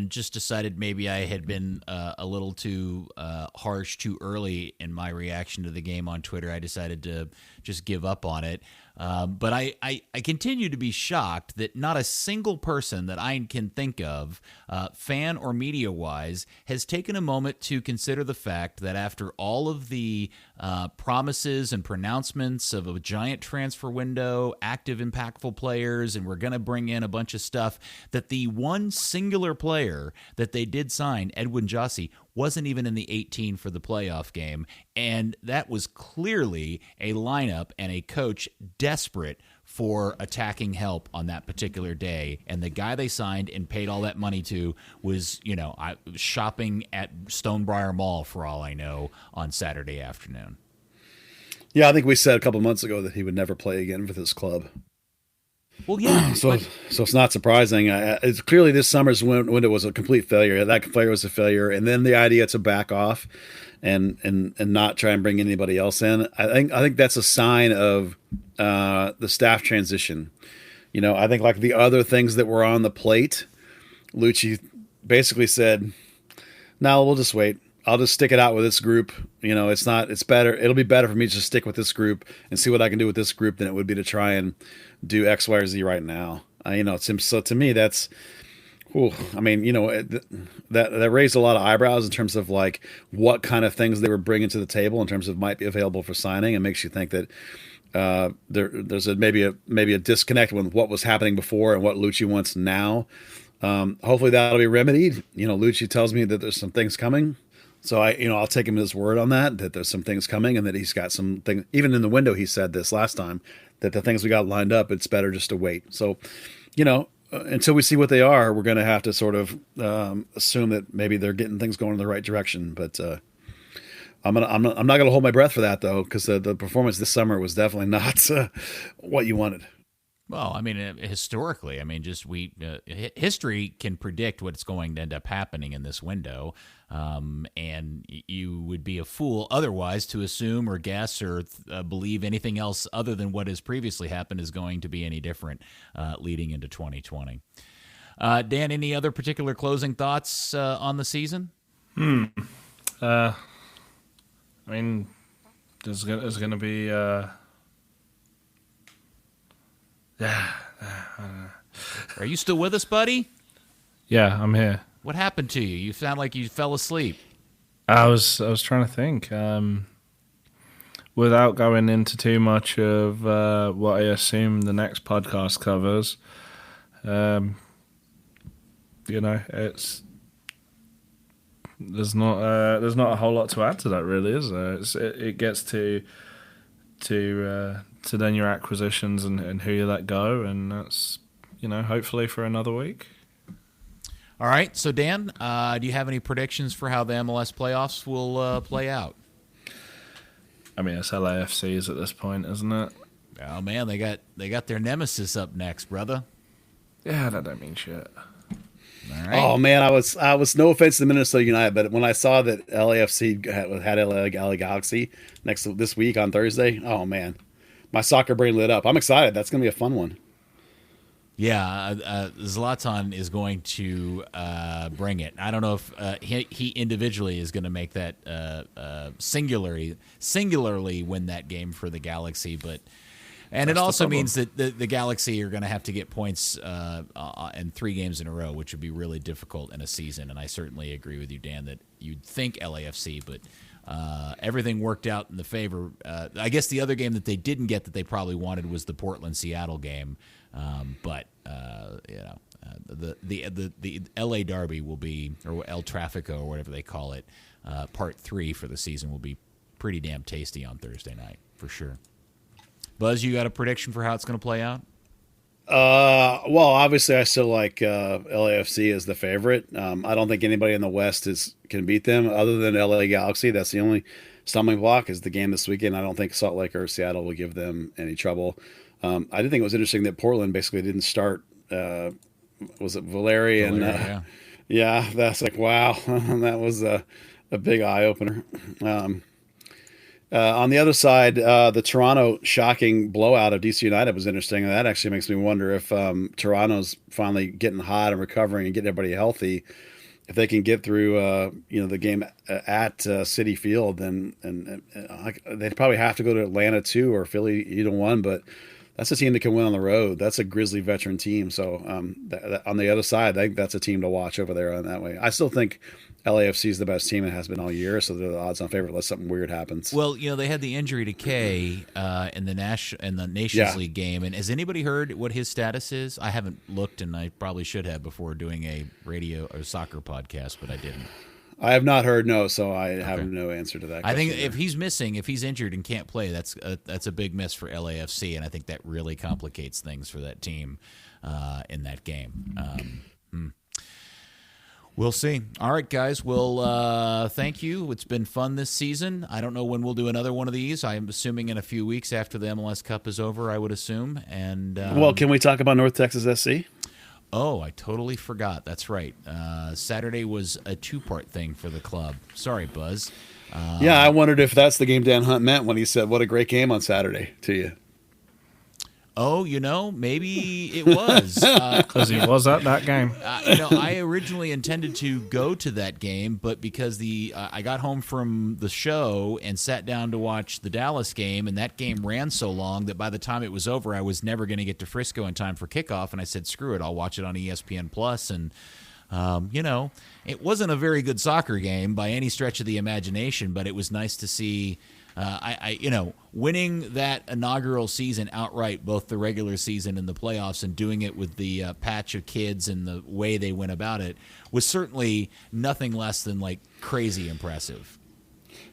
just decided maybe I had been a little too harsh too early in my reaction to the game on Twitter. I decided to just give up on it. But I continue to be shocked that not a single person that I can think of, fan or media-wise, has taken a moment to consider the fact that after all of the promises and pronouncements of a giant transfer window, active, impactful players, and we're going to bring in a bunch of stuff, that the one singular player that they did sign, Edwin Jossi, wasn't even in the 18 for the playoff game. And that was clearly a lineup and a coach desperate for attacking help on that particular day. And the guy they signed and paid all that money to was, shopping at Stonebriar Mall, for all I know, on Saturday afternoon. Yeah, I think we said a couple months ago that he would never play again for this club. Well, yeah. So it's not surprising. It's clearly this summer's window was a complete failure. That player was a failure, and then the idea to back off and not try and bring anybody else in. I think that's a sign of the staff transition. I think like the other things that were on the plate, Lucci basically said, "No, we'll just wait. I'll just stick it out with this group. It's better. It'll be better for me to just stick with this group and see what I can do with this group than it would be to try and do X, Y, or Z right now." So to me, that's, that raised a lot of eyebrows in terms of like what kind of things they were bringing to the table in terms of might be available for signing, and makes you think that there's maybe a disconnect with what was happening before and what Lucci wants now. Hopefully that'll be remedied. Lucci tells me that there's some things coming. So I'll take him at his word on that there's some things coming, and that he's got some things. Even in the window, he said this last time, that the things we got lined up, it's better just to wait. So, until we see what they are, we're going to have to sort of assume that maybe they're getting things going in the right direction. But I'm not going to hold my breath for that though, because the performance this summer was definitely not what you wanted. Well, I mean, historically, I mean, just history can predict what's going to end up happening in this window, and you would be a fool otherwise to assume or guess or believe anything else other than what has previously happened is going to be any different leading into 2020. Dan, any other particular closing thoughts on the season? I mean, there's going to be. Are you still with us, buddy? Yeah, I'm here. What happened to you? You sound like you fell asleep. I was trying to think. Without going into too much of what I assume the next podcast covers, it's there's not a whole lot to add to that, really, is there? It gets to then your acquisitions and who you let go, and that's hopefully for another week. All right, so Dan, do you have any predictions for how the MLS playoffs will play out? I mean, it's LAFC's at this point, isn't it? Oh man, they got their nemesis up next, brother. Yeah, that don't mean shit. All right. Oh man, I was no offense to Minnesota United, but when I saw that LAFC had LA Galaxy this week on Thursday, oh man, my soccer brain lit up. I'm excited. That's gonna be a fun one. Yeah, Zlatan is going to bring it. I don't know if he individually is going to make that singularly win that game for the Galaxy, and it also means that the Galaxy are going to have to get points in 3 games in a row, which would be really difficult in a season. And I certainly agree with you, Dan, that you'd think LAFC, but everything worked out in the favor. I guess the other game that they didn't get that they probably wanted was the Portland-Seattle game. But the LA Derby will be, or El Tráfico or whatever they call it, part 3 for the season will be pretty damn tasty on Thursday night for sure. Buzz, you got a prediction for how it's going to play out? Well, obviously I still like LAFC as the favorite. I don't think anybody in the West can beat them other than LA Galaxy. That's the only stumbling block is the game this weekend. I don't think Salt Lake or Seattle will give them any trouble. I did think it was interesting that Portland basically didn't start. Was it Valeri? Yeah, that's like, wow. That was a big eye opener. On the other side, the Toronto shocking blowout of DC United was interesting. And that actually makes me wonder if Toronto's finally getting hot and recovering and getting everybody healthy. If they can get through, the game at Citi Field, then they'd probably have to go to Atlanta too, or Philly, either one. But that's a team that can win on the road. That's a Grizzly veteran team. So on the other side, I think that's a team to watch over there on that way. I still think LAFC is the best team and has been all year, so they're the odds-on favorite unless something weird happens. Well, they had the injury to Kay in the Nations League game, and has anybody heard what his status is? I haven't looked, and I probably should have before doing a radio or soccer podcast, but I didn't. I have not heard, no, so I have no answer to that. I think if he's missing, if he's injured and can't play, that's a big miss for LAFC, and I think that really complicates things for that team in that game. We'll see. All right, guys. Well, thank you. It's been fun this season. I don't know when we'll do another one of these. I'm assuming in a few weeks after the MLS Cup is over, I would assume. And well, can we talk about North Texas SC? Oh, I totally forgot. That's right. Saturday was a 2-part thing for the club. Sorry, Buzz. Yeah, I wondered if that's the game Dan Hunt meant when he said, "What a great game on Saturday" to you. Oh, maybe it was. Because he was at that game. I originally intended to go to that game, but because I got home from the show and sat down to watch the Dallas game, and that game ran so long that by the time it was over, I was never going to get to Frisco in time for kickoff, and I said, screw it, I'll watch it on ESPN Plus. And, it wasn't a very good soccer game by any stretch of the imagination, but it was nice to see winning that inaugural season outright, both the regular season and the playoffs, and doing it with the patch of kids and the way they went about it was certainly nothing less than crazy impressive.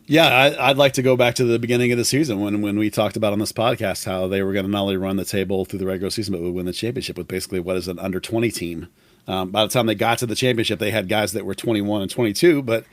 Yeah, I'd like to go back to the beginning of the season when we talked about on this podcast how they were going to not only run the table through the regular season, but would win the championship with basically what is an under 20 team. By the time they got to the championship, they had guys that were 21 and 22, but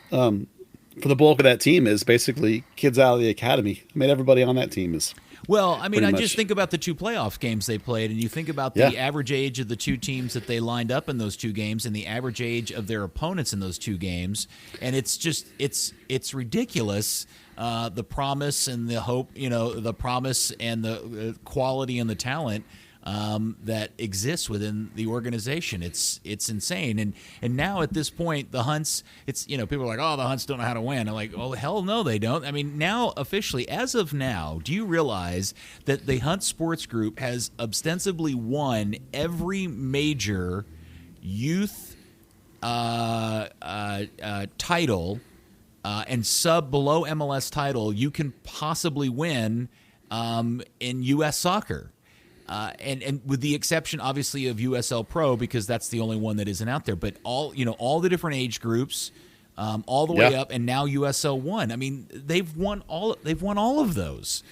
for the bulk of that team is basically kids out of the academy. I mean, everybody on that team is. Well, I mean, I just think about the 2 playoff games they played, and you think about the average age of the 2 teams that they lined up in those 2 games and the average age of their opponents in those 2 games, and it's just it's ridiculous. The promise and the hope, the promise and the quality and the talent that exists within the organization. It's insane. And now at this point, the Hunts, people are like, oh, the Hunts don't know how to win. I'm like, oh, hell no, they don't. I mean, now officially, as of now, do you realize that the Hunt Sports Group has ostensibly won every major youth title and below MLS title you can possibly win in U.S. soccer? And with the exception, obviously, of USL Pro, because that's the only one that isn't out there. But all the different age groups, all the way up, and now USL 1. I mean, they've won all of those.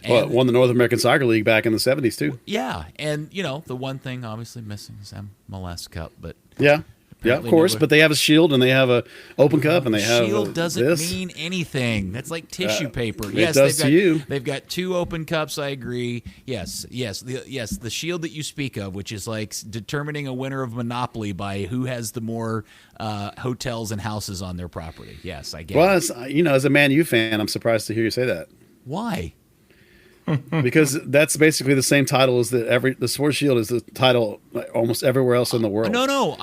And, won the North American Soccer League back in the 70s too. Yeah, and the one thing obviously missing is MLS Cup, but yeah, of course, but they have a Shield and they have a Open Cup and they have Shield doesn't mean anything. That's like tissue paper. Yes, they've got 2 Open Cups. I agree. Yes. The Shield that you speak of, which is like determining a winner of Monopoly by who has the more hotels and houses on their property. Yes, I get it. Well, as a Man U fan, I'm surprised to hear you say that. Why? Because that's basically the same title as the Sports Shield is the title almost everywhere else in the world. No. To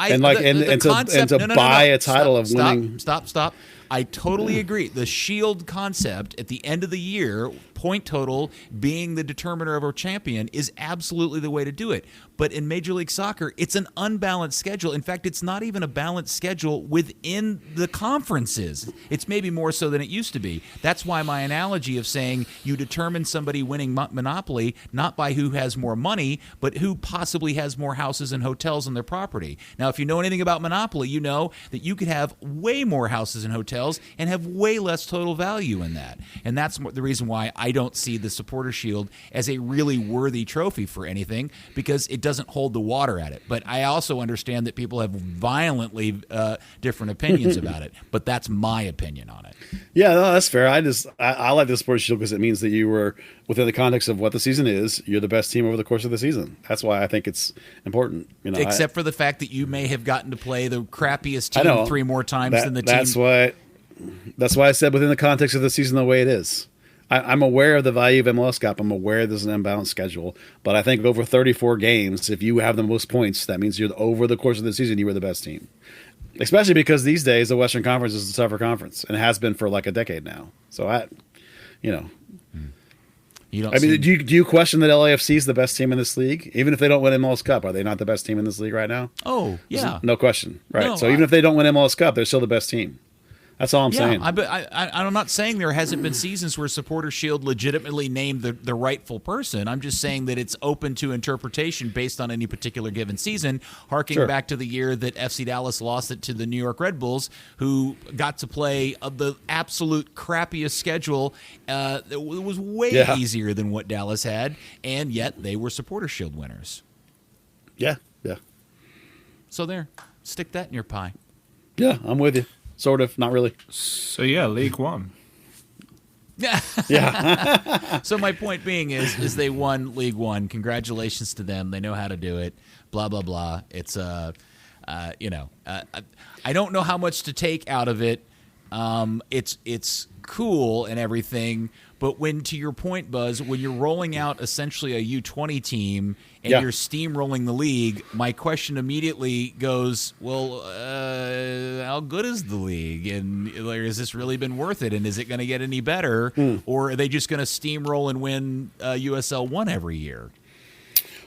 buy a title of winning. Stop. I totally agree. The Shield concept at the end of the year, point total being the determiner of a champion, is absolutely the way to do it. But in Major League Soccer, it's an unbalanced schedule. In fact, it's not even a balanced schedule within the conferences. It's maybe more so than it used to be. That's why my analogy of saying you determine somebody winning Monopoly not by who has more money, but who possibly has more houses and hotels on their property. Now, if you know anything about Monopoly, you know that you could have way more houses and hotels and have way less total value in that. And that's the reason why I don't see the Supporter Shield as a really worthy trophy for anything, because it doesn't hold the water at it. But I also understand that people have violently different opinions about it. But that's my opinion on it. Yeah, no, that's fair. I like the Supporter Shield because it means that you were, within the context of what the season is, you're the best team over the course of the season. That's why I think it's important. Except for the fact that you may have gotten to play the crappiest team 3 more times than the team. That's why I said within the context of the season the way it is. I'm aware of the value of MLS Cup. I'm aware there's an imbalanced schedule. But I think over 34 games, if you have the most points, that means you're over the course of the season, you were the best team. Especially because these days the Western Conference is a tougher conference and has been for like a decade now. So do you question that LAFC is the best team in this league? Even if they don't win MLS Cup, are they not the best team in this league right now? Oh, yeah. No question. Right. So even if they don't win MLS Cup, they're still the best team. That's all I'm saying. I'm not saying there hasn't been seasons where Supporter Shield legitimately named the rightful person. I'm just saying that it's open to interpretation based on any particular given season, harking back to the year that FC Dallas lost it to the New York Red Bulls, who got to play the absolute crappiest schedule. It was way easier than what Dallas had, and yet they were Supporter Shield winners. Yeah. So there. Stick that in your pie. Yeah, I'm with you. Sort of, not really. So yeah, League One. Yeah. So my point being is they won League One. Congratulations to them. They know how to do it. Blah blah blah. It's I don't know how much to take out of it. It's cool and everything, but when, to your point, Buzz, when you're rolling out essentially a U20 team and you're steamrolling the league, my question immediately goes, well, how good is the league? And has this really been worth it? And is it going to get any better? Or are they just going to steamroll and win USL 1 every year?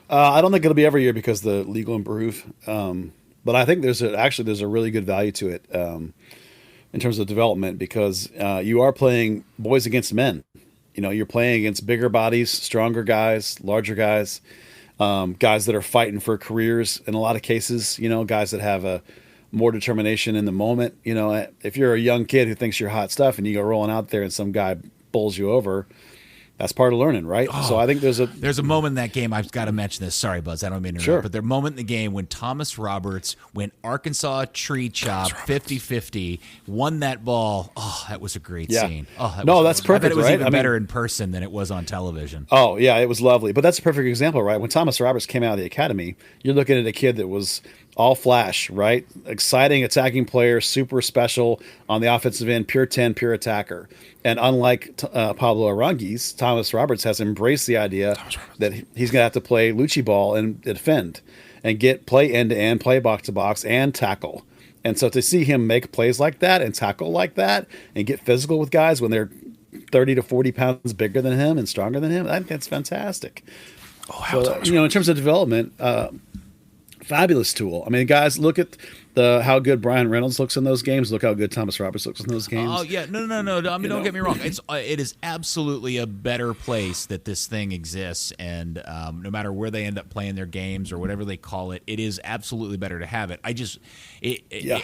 I don't think it'll be every year because the league will improve. But I think there's a really good value to it. In terms of development, because you are playing boys against men. You're playing against bigger bodies, stronger guys, larger guys, guys that are fighting for careers in a lot of cases. Guys that have a more determination in the moment. You know, if you're a young kid who thinks you're hot stuff and you go rolling out there and some guy bowls you over, that's part of learning, right? So I think there's a moment in that game. I've got to mention this. Sorry, Buzz. I don't mean to interrupt. Sure. But there's a moment in the game when Thomas Roberts went Arkansas tree chop 50-50, won that ball. Oh, that was a great scene. Oh, that's perfect. I bet it was right? even better in person than it was on television. Oh yeah, it was lovely. But that's a perfect example, right? When Thomas Roberts came out of the academy, you're looking at a kid that was all flash, right? Exciting attacking player, super special on the offensive end, pure 10, pure attacker. And unlike Pablo Aranguiz, Thomas Roberts has embraced the idea that he's going to have to play Lucci ball and defend and play end-to-end, play box-to-box, and tackle. And so to see him make plays like that and tackle like that and get physical with guys when they're 30 to 40 pounds bigger than him and stronger than him, I think that's fantastic. In terms of development, fabulous tool. I mean, guys, look at how good Brian Reynolds looks in those games. Look how good Thomas Roberts looks in those games. Oh yeah, no. I mean, don't get me wrong. It is absolutely a better place that this thing exists, and no matter where they end up playing their games or whatever they call it, it is absolutely better to have it.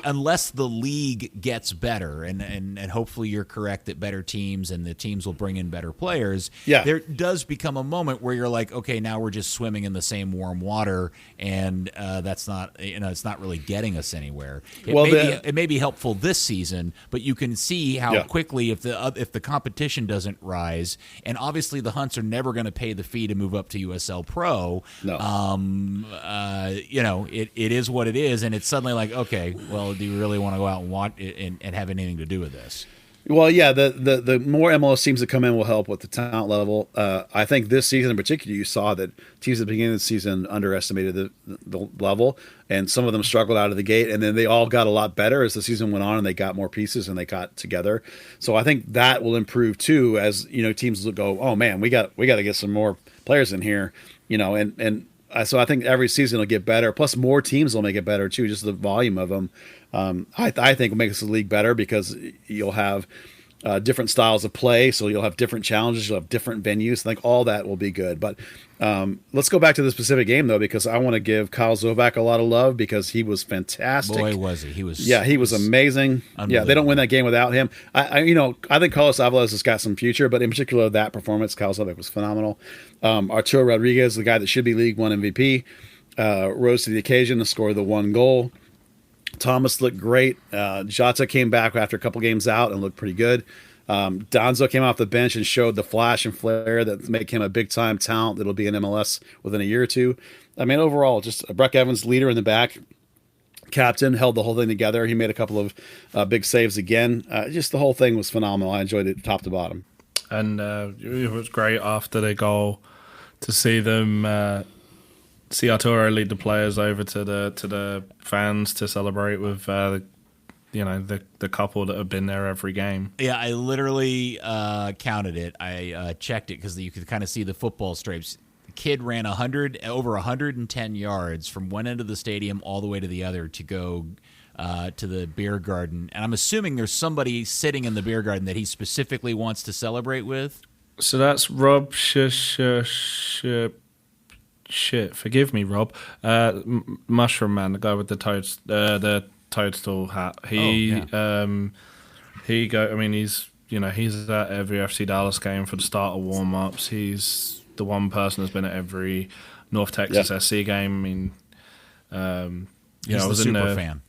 Unless the league gets better, and hopefully you're correct that better teams and the teams will bring in better players. Yeah. There does become a moment where you're like, okay, now we're just swimming in the same warm water, and that's not, it's not really getting us anywhere. It may be helpful this season, but you can see how quickly if the competition doesn't rise, and obviously the Hunts are never going to pay the fee to move up to USL Pro. No. It is what it is, and it's suddenly like, okay, well, do you really want to go out and watch and have anything to do with this? Well, yeah, the more MLS teams that come in will help with the talent level. I think this season in particular, you saw that teams at the beginning of the season underestimated the level, and some of them struggled out of the gate, and then they all got a lot better as the season went on, and they got more pieces and they got together. So I think that will improve too, as teams will go, oh man, we got to get some more players in here, so I think every season will get better. Plus, more teams will make it better too. Just the volume of them, I think, will make the league better because you'll have different styles of play. So you'll have different challenges. You'll have different venues. I think all that will be good. But let's go back to the specific game though, because I want to give Kyle Zovac a lot of love because he was fantastic. Boy, was he! He was amazing. Yeah, they don't win that game without him. I think Carlos Avalos has got some future, but in particular that performance, Kyle Zovac was phenomenal. Arturo Rodriguez, the guy that should be League One MVP, rose to the occasion to score the one goal. Thomas looked great. Jota came back after a couple games out and looked pretty good. Donzo came off the bench and showed the flash and flair that make him a big-time talent that'll be in MLS within a year or two. I mean, overall, just Breck Evans, leader in the back, captain, held the whole thing together. He made a couple of big saves again. Just the whole thing was phenomenal. I enjoyed it top to bottom. And it was great after the goal to see them see Arturo lead the players over to the fans to celebrate with the couple that have been there every game. Yeah, I literally counted it. I checked it because you could kind of see the football stripes. The kid ran over 110 yards from one end of the stadium all the way to the other to go to the beer garden. And I'm assuming there's somebody sitting in the beer garden that he specifically wants to celebrate with. So that's Rob forgive me, Rob. Mushroom Man, the guy with the toadstool hat. He's at every FC Dallas game for the start of warm-ups. He's the one person that's been at every North Texas SC game. I mean, he's I was a super fan.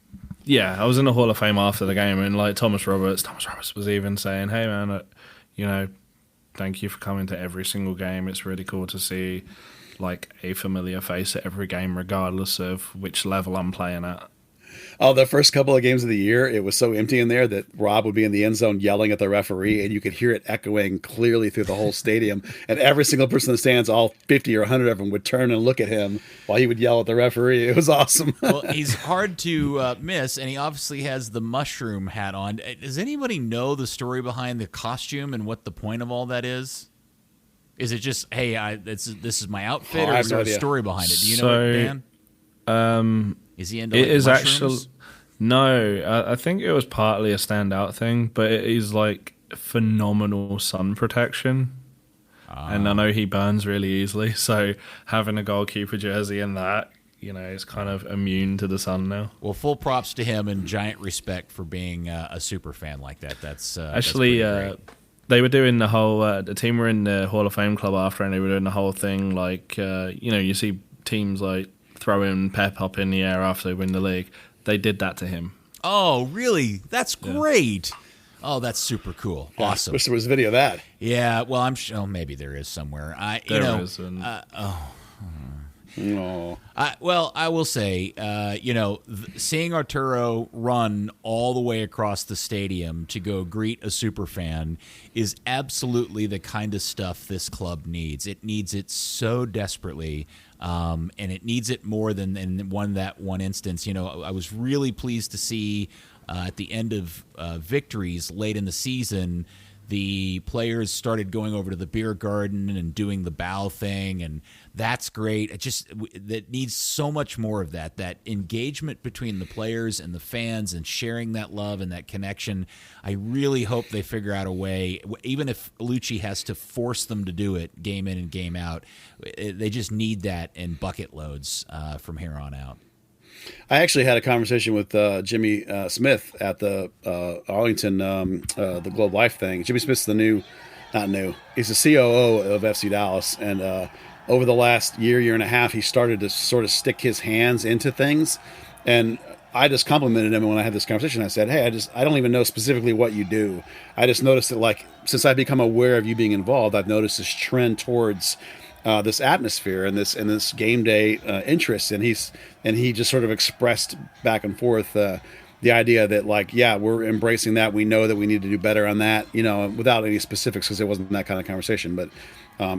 Yeah, I was in the Hall of Fame after the game, and like Thomas Roberts was even saying, "Hey man, thank you for coming to every single game. It's really cool to see like a familiar face at every game, regardless of which level I'm playing at." Oh, the first couple of games of the year, it was so empty in there that Rob would be in the end zone yelling at the referee, and you could hear it echoing clearly through the whole stadium. And every single person in the stands, all 50 or 100 of them, would turn and look at him while he would yell at the referee. It was awesome. Well, he's hard to miss, and he obviously has the mushroom hat on. Does anybody know the story behind the costume and what the point of all that is? Is it just, hey, this is my outfit, or is there a story behind it? Do you know it, Dan? Is he into mushrooms? Actually no. I think it was partly a standout thing, but it is like phenomenal sun protection, and I know he burns really easily. So having a goalkeeper jersey in that is kind of immune to the sun now. Well, full props to him and giant respect for being a super fan like that. That's actually that's they were doing the whole. The team were in the Hall of Fame club after, and they were doing the whole thing. Like you see teams like throwing Pep up in the air after they win the league. They did that to him. Oh, really? That's great. Oh, that's super cool. Awesome. Wish there was a video of that. Yeah, well, I'm sure. Oh, maybe there is somewhere. There is. Well, I will say, seeing Arturo run all the way across the stadium to go greet a super fan is absolutely the kind of stuff this club needs. It needs it so desperately, and it needs it more than in one instance. I was really pleased to see at the end of victories late in the season, the players started going over to the beer garden and doing the bow thing, and that's great. That needs so much more of that engagement between the players and the fans and sharing that love and that connection. I really hope they figure out a way, even if Lucci has to force them to do it game in and game out. They just need that in bucket loads from here on out. I actually had a conversation with Jimmy Smith at the Arlington, the Globe Life thing. Jimmy Smith's not new. He's the COO of FC Dallas, and over the last year and a half, he started to sort of stick his hands into things. And I just complimented him when I had this conversation. I said, "Hey, I don't even know specifically what you do. I just noticed that, like, since I've become aware of you being involved, I've noticed this trend towards this atmosphere and this game day interest." And he just sort of expressed back and forth the idea that, like, yeah, we're embracing that. We know that we need to do better on that, without any specifics, because it wasn't that kind of conversation. But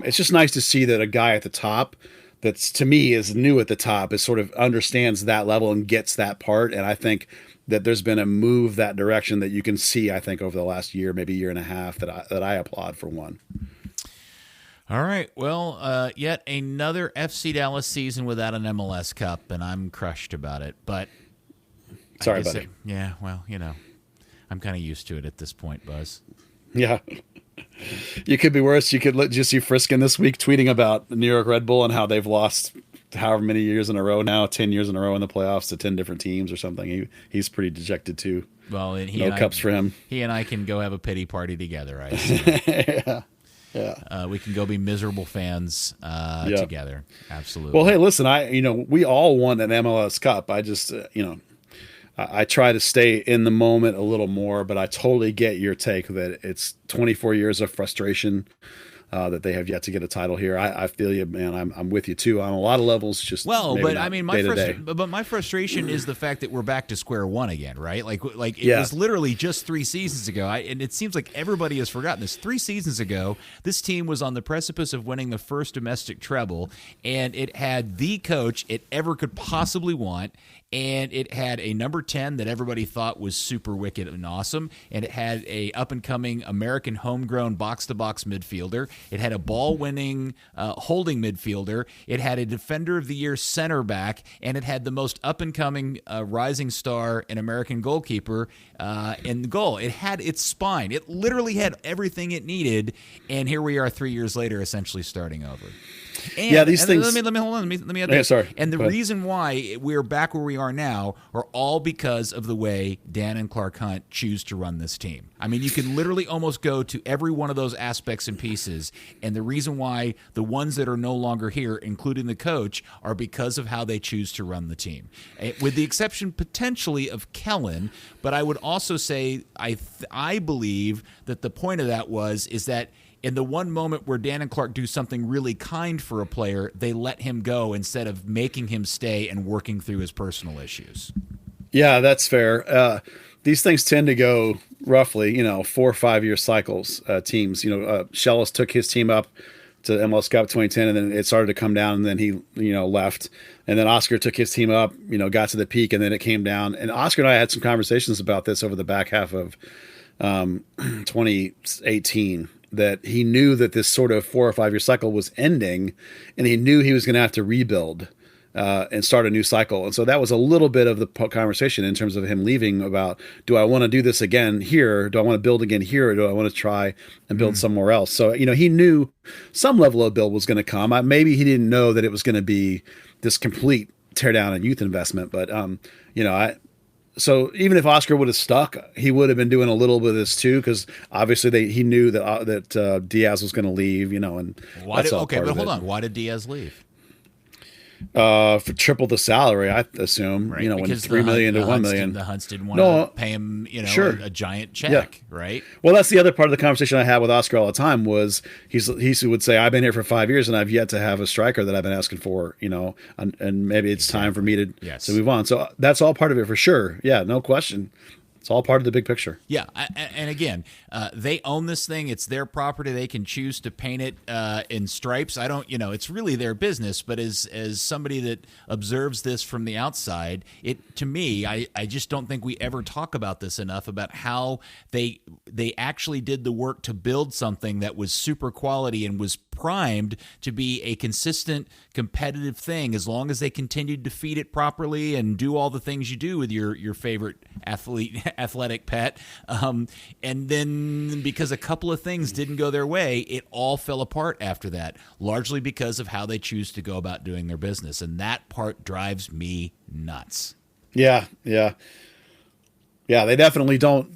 it's just nice to see that a guy at the top that's, to me, is new at the top, is sort of understands that level and gets that part. And I think that there's been a move that direction that you can see, I think, over the last year, maybe year and a half, that I applaud for one. All right. Well, yet another FC Dallas season without an MLS Cup, and I'm crushed about it. But sorry, buddy. Yeah, well, I'm kind of used to it at this point, Buzz. Yeah. You could be worse. You could just see Friskin this week tweeting about the New York Red Bull and how they've lost however many years in a row now, 10 years in a row in the playoffs to 10 different teams or something. He's pretty dejected too. Well, no cups for him. He and I can go have a pity party together, I assume. Yeah. Yeah. We can go be miserable fans together. Absolutely. Well, hey, listen, we all want an MLS Cup. I just, I try to stay in the moment a little more, but I totally get your take that it's 24 years of frustration that they have yet to get a title here. I feel you, man. I'm with you too on a lot of levels. Just my frustration is the fact that we're back to square one again, right? Like it was literally just 3 seasons ago, and it seems like everybody has forgotten this. 3 seasons ago, this team was on the precipice of winning the first domestic treble, and it had the coach it ever could possibly want. And it had a number 10 that everybody thought was super wicked and awesome. And it had a up-and-coming American homegrown box-to-box midfielder. It had a ball-winning holding midfielder. It had a Defender of the Year center back. And it had the most up-and-coming rising star and American goalkeeper in the goal. It had its spine. It literally had everything it needed. And here we are 3 years later, essentially starting over. And, these things. Let me add this. Sorry. And the reason why we're back where we are now are all because of the way Dan and Clark Hunt choose to run this team. I mean, you can literally almost go to every one of those aspects and pieces. And the reason why the ones that are no longer here, including the coach, are because of how they choose to run the team. With the exception potentially of Kellen, but I would also say I believe that the point of that is that in the one moment where Dan and Clark do something really kind for a player, they let him go instead of making him stay and working through his personal issues. Yeah, that's fair. These things tend to go roughly, 4 or 5 year cycles. Teams, Shellis took his team up to MLS Cup 2010, and then it started to come down, and then he, left. And then Oscar took his team up, got to the peak, and then it came down. And Oscar and I had some conversations about this over the back half of 2018. That he knew that this sort of 4 or 5 year cycle was ending, and he knew he was going to have to rebuild and start a new cycle. And so that was a little bit of the conversation in terms of him leaving about, do I want to do this again here? Do I want to build again here? Or do I want to try and build somewhere else? So, he knew some level of build was going to come. Maybe he didn't know that it was going to be this complete tear down a youth investment. But so even if Oscar would have stuck, he would have been doing a little bit of this too, because obviously he knew that Diaz was going to leave, and hold on. Why did Diaz leave? For triple the salary, I assume. Right. When $3 million to $1 million. The Hunts didn't want to pay him, sure. a giant check, right? Well, that's the other part of the conversation I had with Oscar all the time was he would say, I've been here for 5 years and I've yet to have a striker that I've been asking for, and maybe it's time for me to move on. So that's all part of it for sure. Yeah, no question. It's all part of the big picture. Yeah, and again, they own this thing. It's their property. They can choose to paint it in stripes. I don't, it's really their business. But as somebody that observes this from the outside, to me, I just don't think we ever talk about this enough, about how they actually did the work to build something that was super quality and was primed to be a consistent, competitive thing, as long as they continued to feed it properly and do all the things you do with your favorite athletic pet. And then because a couple of things didn't go their way, it all fell apart after that, largely because of how they choose to go about doing their business. And that part drives me nuts. Yeah. They definitely don't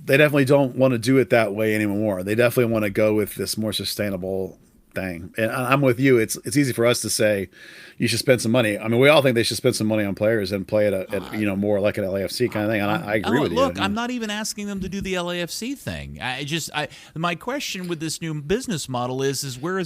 want to do it that way anymore. They definitely want to go with this more sustainable thing. And I'm with you. It's easy for us to say you should spend some money. I mean, we all think they should spend some money on players and play at more like an LAFC kind of thing. And I agree with you. Look, I'm not even asking them to do the LAFC thing. My question with this new business model is where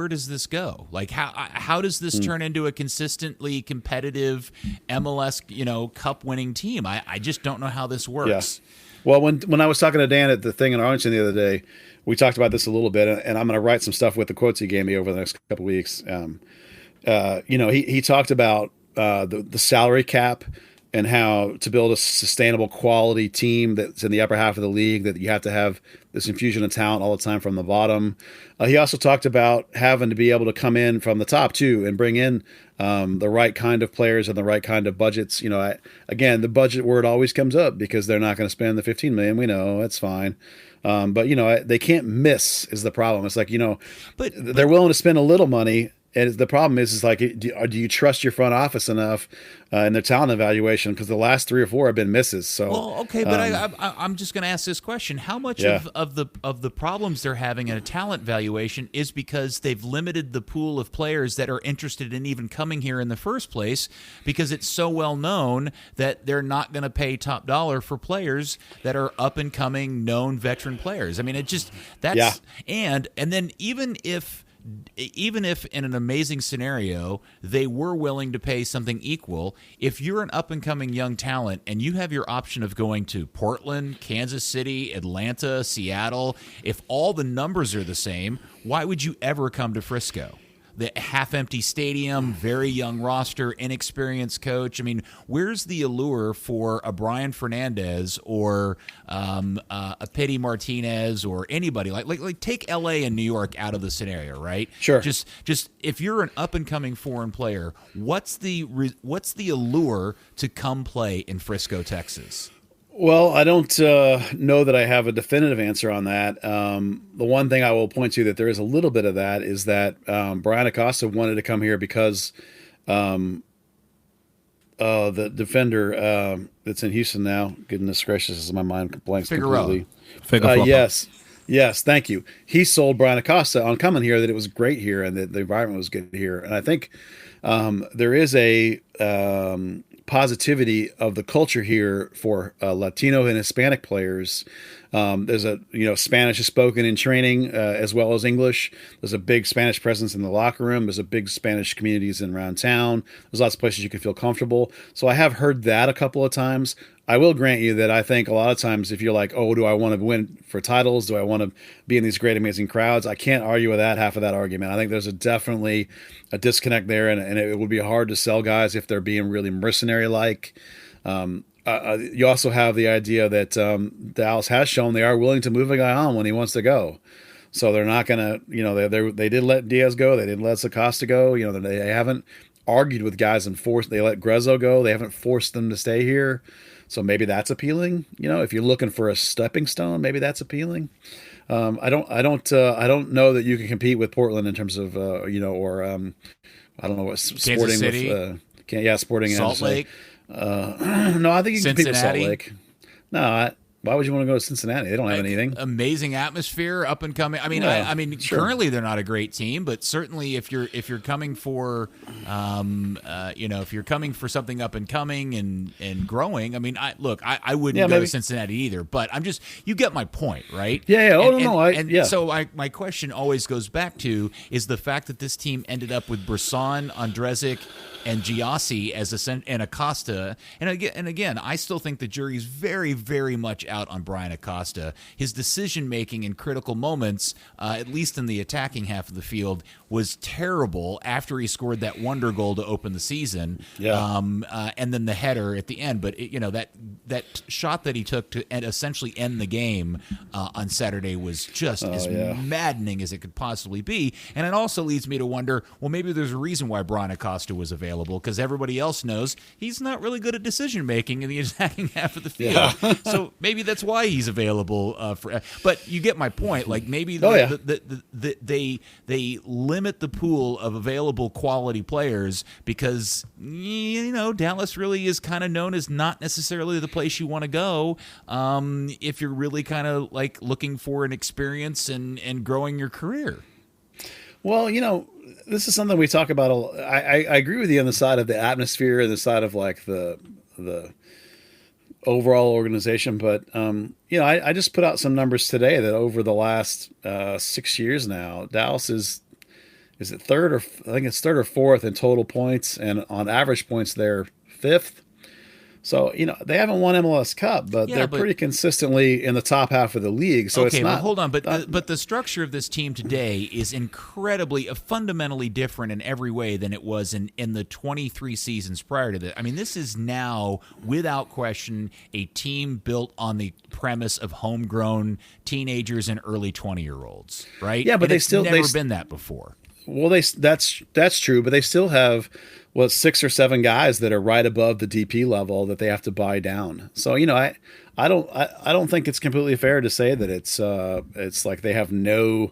does this go? Like how does this turn into a consistently competitive MLS cup winning team? I just don't know how this works. Yeah. Well, when I was talking to Dan at the thing in Arlington the other day, we talked about this a little bit, and I'm going to write some stuff with the quotes he gave me over the next couple of weeks. He talked about the salary cap and how to build a sustainable quality team that's in the upper half of the league, that you have to have this infusion of talent all the time from the bottom. He also talked about having to be able to come in from the top too and bring in the right kind of players and the right kind of budgets. Again, the budget word always comes up because they're not going to spend the $15 million. We know that's fine. But they can't miss is the problem. It's like, but they're willing to spend a little money. And the problem is like, do you trust your front office enough in their talent evaluation? Because the last 3 or 4 have been misses. So, well, okay, but I'm just going to ask this question: how much of the problems they're having in a talent valuation is because they've limited the pool of players that are interested in even coming here in the first place, because it's so well known that they're not going to pay top dollar for players that are up and coming, known veteran players. I mean, and then even if in an amazing scenario they were willing to pay something equal, if you're an up-and-coming young talent and you have your option of going to Portland, Kansas City, Atlanta, Seattle, if all the numbers are the same, why would you ever come to Frisco? The half-empty stadium, very young roster, inexperienced coach. I mean, where's the allure for a Brian Fernandez or a Pity Martinez or anybody like take L.A. and New York out of the scenario, right? Sure. Just if you're an up-and-coming foreign player, what's the allure to come play in Frisco, Texas? Well, I don't know that I have a definitive answer on that. The one thing I will point to that there is a little bit of that is that Brian Acosta wanted to come here because the defender that's in Houston now, goodness gracious, as my mind blanks completely. Yes, thank you. He sold Brian Acosta on coming here that it was great here and that the environment was good here. And I think there is a positivity of the culture here for Latino and Hispanic players. There's Spanish is spoken in training as well as English. There's a big Spanish presence in the locker room. There's a big Spanish communities around town. There's lots of places you can feel comfortable. So I have heard that a couple of times. I will grant you that I think a lot of times if you're like, oh, do I want to win for titles? Do I want to be in these great, amazing crowds? I can't argue with that half of that argument. I think there's definitely a disconnect there, and it would be hard to sell guys if they're being really mercenary-like. You also have the idea that Dallas has shown they are willing to move a guy on when he wants to go. So they're not going to, they did let Diaz go. They didn't let Acosta go. They haven't argued with guys and forced. They let Grezzo go. They haven't forced them to stay here. So maybe that's appealing. If you're looking for a stepping stone, maybe that's appealing. I don't know that you can compete with Portland in terms of I don't know what Kansas sporting City. with Sporting Salt NJ. Lake. No, I think you can compete with Salt Cincinnati? Lake. No, why would you want to go to Cincinnati? They don't have anything. Amazing atmosphere, up and coming. I mean, Yeah, I mean, sure. currently they're not a great team, but certainly if you're coming for, if you're coming for something up and coming and growing, I mean, I wouldn't Yeah, go maybe. to Cincinnati either. But you get my point, right? Yeah. Oh, And- no, and so my question always goes back to is the fact that this team ended up with Brisson, Andrezic, and Giassi and Acosta, and again, I still think the jury's very, very much out on Brian Acosta. His decision making in critical moments, at least in the attacking half of the field, was terrible after he scored that wonder goal to open the season. Yeah. And then the header at the end. But that shot that he took to essentially end the game on Saturday was just as maddening as it could possibly be. And it also leads me to wonder, well, maybe there's a reason why Brian Acosta was available, because everybody else knows he's not really good at decision making in the attacking half of the field. Yeah. So maybe that's why he's available for. But you get my point. Like maybe Oh, they limit the pool of available quality players because Dallas really is kind of known as not necessarily the place you want to go if you're really kind of like looking for an experience and growing your career. Well, this is something we talk about. I agree with you on the side of the atmosphere and the side of like the overall organization. But, I just put out some numbers today that over the last 6 years now, Dallas is it third or I think it's third or fourth in total points, and on average points they're fifth. So, they haven't won MLS Cup, but they're pretty consistently in the top half of the league. So okay, it's not. But hold on. But the structure of this team today is fundamentally different in every way than it was in the 23 seasons prior to this. I mean, this is now, without question, a team built on the premise of homegrown teenagers and early 20-year-olds, right? Yeah, but it's never been that before. Well, that's true, but they still have 6 or 7 guys that are right above the DP level that they have to buy down. So I don't think it's completely fair to say that it's like they have no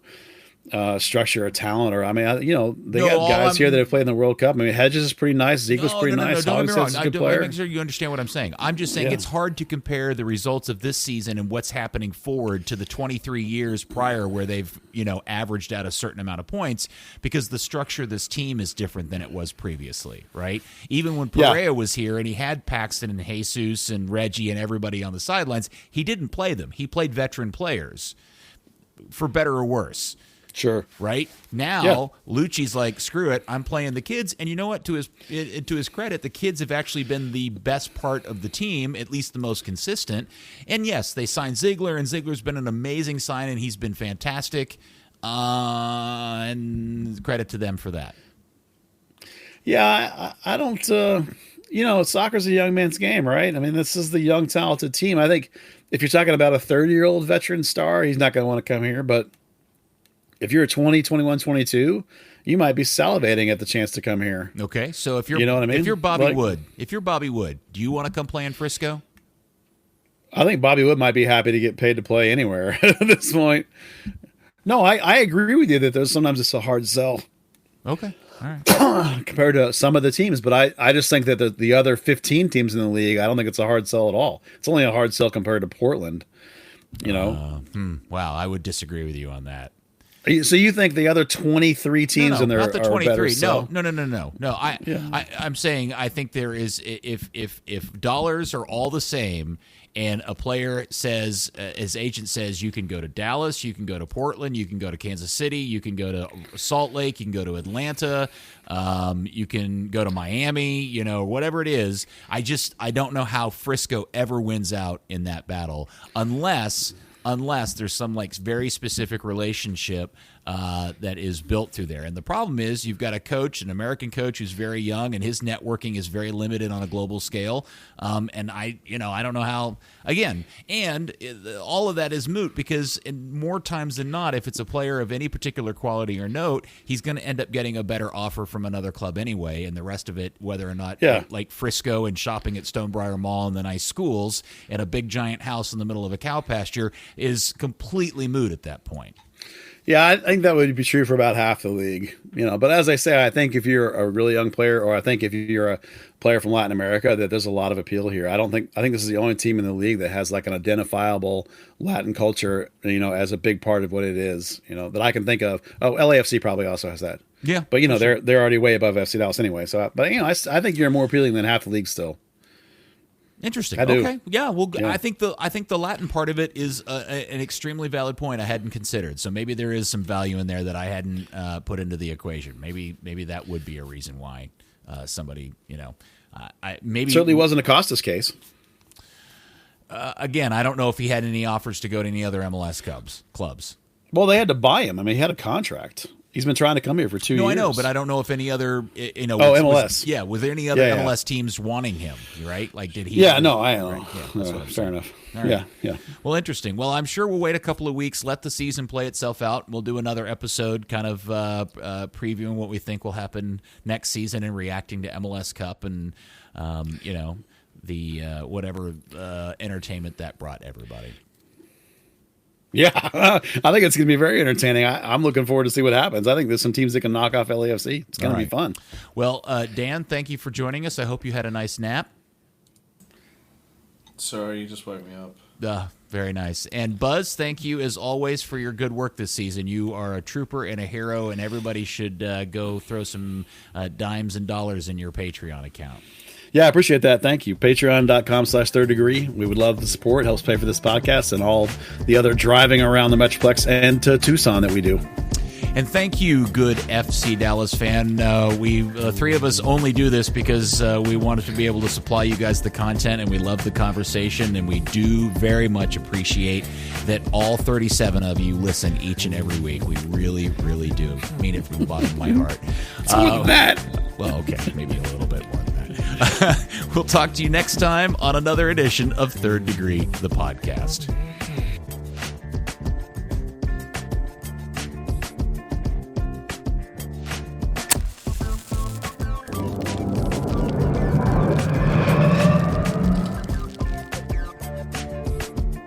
structure or talent, or they got guys here that have played in the World Cup. I mean, Hedges is pretty nice, Ziegler's pretty nice. Don't get me wrong. Hogstad's a good player. Make sure you understand what I'm saying. I'm just saying it's hard to compare the results of this season and what's happening forward to the 23 years prior, where they've averaged out a certain amount of points, because the structure of this team is different than it was previously, right? Even when Pereira was here and he had Paxton and Jesus and Reggie and everybody on the sidelines, he didn't play them. He played veteran players, for better or worse. Sure. Right now, Lucci's like, screw it, I'm playing the kids, and you know what? To his credit, the kids have actually been the best part of the team, at least the most consistent. And yes, they signed Ziegler, and Ziegler's been an amazing sign, and he's been fantastic. And credit to them for that. Yeah, I don't. Soccer's a young man's game, right? I mean, this is the young, talented team. I think if you're talking about a 30-year-old veteran star, he's not going to want to come here, but if you're 20, 21, 22, you might be salivating at the chance to come here. Okay, so if you're, You know what I mean? if you're Bobby Wood, do you want to come play in Frisco? I think Bobby Wood might be happy to get paid to play anywhere at this point. No, I agree with you that there's sometimes it's a hard sell Okay, all right. compared to some of the teams, but I just think that the other 15 teams in the league, I don't think it's a hard sell at all. It's only a hard sell compared to Portland. Wow, I would disagree with you on that. So you think the other 23 teams in there not the are 23. better sell? No. I'm saying I think there is, if dollars are all the same, and a player says, his agent says, you can go to Dallas, you can go to Portland, you can go to Kansas City, you can go to Salt Lake, you can go to Atlanta, you can go to Miami, whatever it is. I don't know how Frisco ever wins out in that battle unless there's some like very specific relationship that is built through there. And the problem is you've got an American coach who's very young, and his networking is very limited on a global scale. And I don't know how, again, and all of that is moot, because in more times than not, if it's a player of any particular quality or note, he's going to end up getting a better offer from another club anyway. And the rest of it, whether or not like Frisco and shopping at Stonebriar Mall and the nice schools and a big giant house in the middle of a cow pasture, is completely moot at that point. Yeah, I think that would be true for about half the league, But as I say, I think if you're a really young player, or I think if you're a player from Latin America, that there's a lot of appeal here. I think this is the only team in the league that has like an identifiable Latin culture, as a big part of what it is, that I can think of. Oh, LAFC probably also has that. Yeah, but they're already way above FC Dallas anyway. So, but I think you're more appealing than half the league still. Interesting. I do. Okay. Yeah. Well, Yeah. I think the Latin part of it is an extremely valid point I hadn't considered. So maybe there is some value in there that I hadn't put into the equation. Maybe that would be a reason why somebody, maybe Certainly wasn't Acosta's case. Again, I don't know if he had any offers to go to any other MLS clubs. Well, they had to buy him. I mean, he had a contract. He's been trying to come here for 2 years. No, I know, but I don't know if any other, MLS. Was there any other Yeah, yeah. MLS teams wanting him? Right? Like, did he? Yeah, no, I know. Right, yeah, that's what I'm Fair saying. enough. All right. Yeah. Well, interesting. Well, I'm sure we'll wait a couple of weeks, let the season play itself out. We'll do another episode kind of previewing what we think will happen next season and reacting to MLS Cup and, the whatever entertainment that brought everybody. Yeah, I think it's going to be very entertaining. I'm looking forward to see what happens. I think there's some teams that can knock off LAFC. It's going to be fun. Well, Dan, thank you for joining us. I hope you had a nice nap. Sorry, you just woke me up. Very nice. And Buzz, thank you as always for your good work this season. You are a trooper and a hero, and everybody should go throw some dimes and dollars in your Patreon account. Yeah, I appreciate that. Thank you. Patreon.com/Third Degree. We would love the support. It helps pay for this podcast and all the other driving around the Metroplex and to Tucson that we do. And thank you, good FC Dallas fan. We three of us only do this because we wanted to be able to supply you guys the content, and we love the conversation, and we do very much appreciate that all 37 of you listen each and every week. We really, really do. I mean it from the bottom of my heart. It's more than that. Well, okay, maybe a little bit more than that. We'll talk to you next time on another edition of Third Degree, the podcast.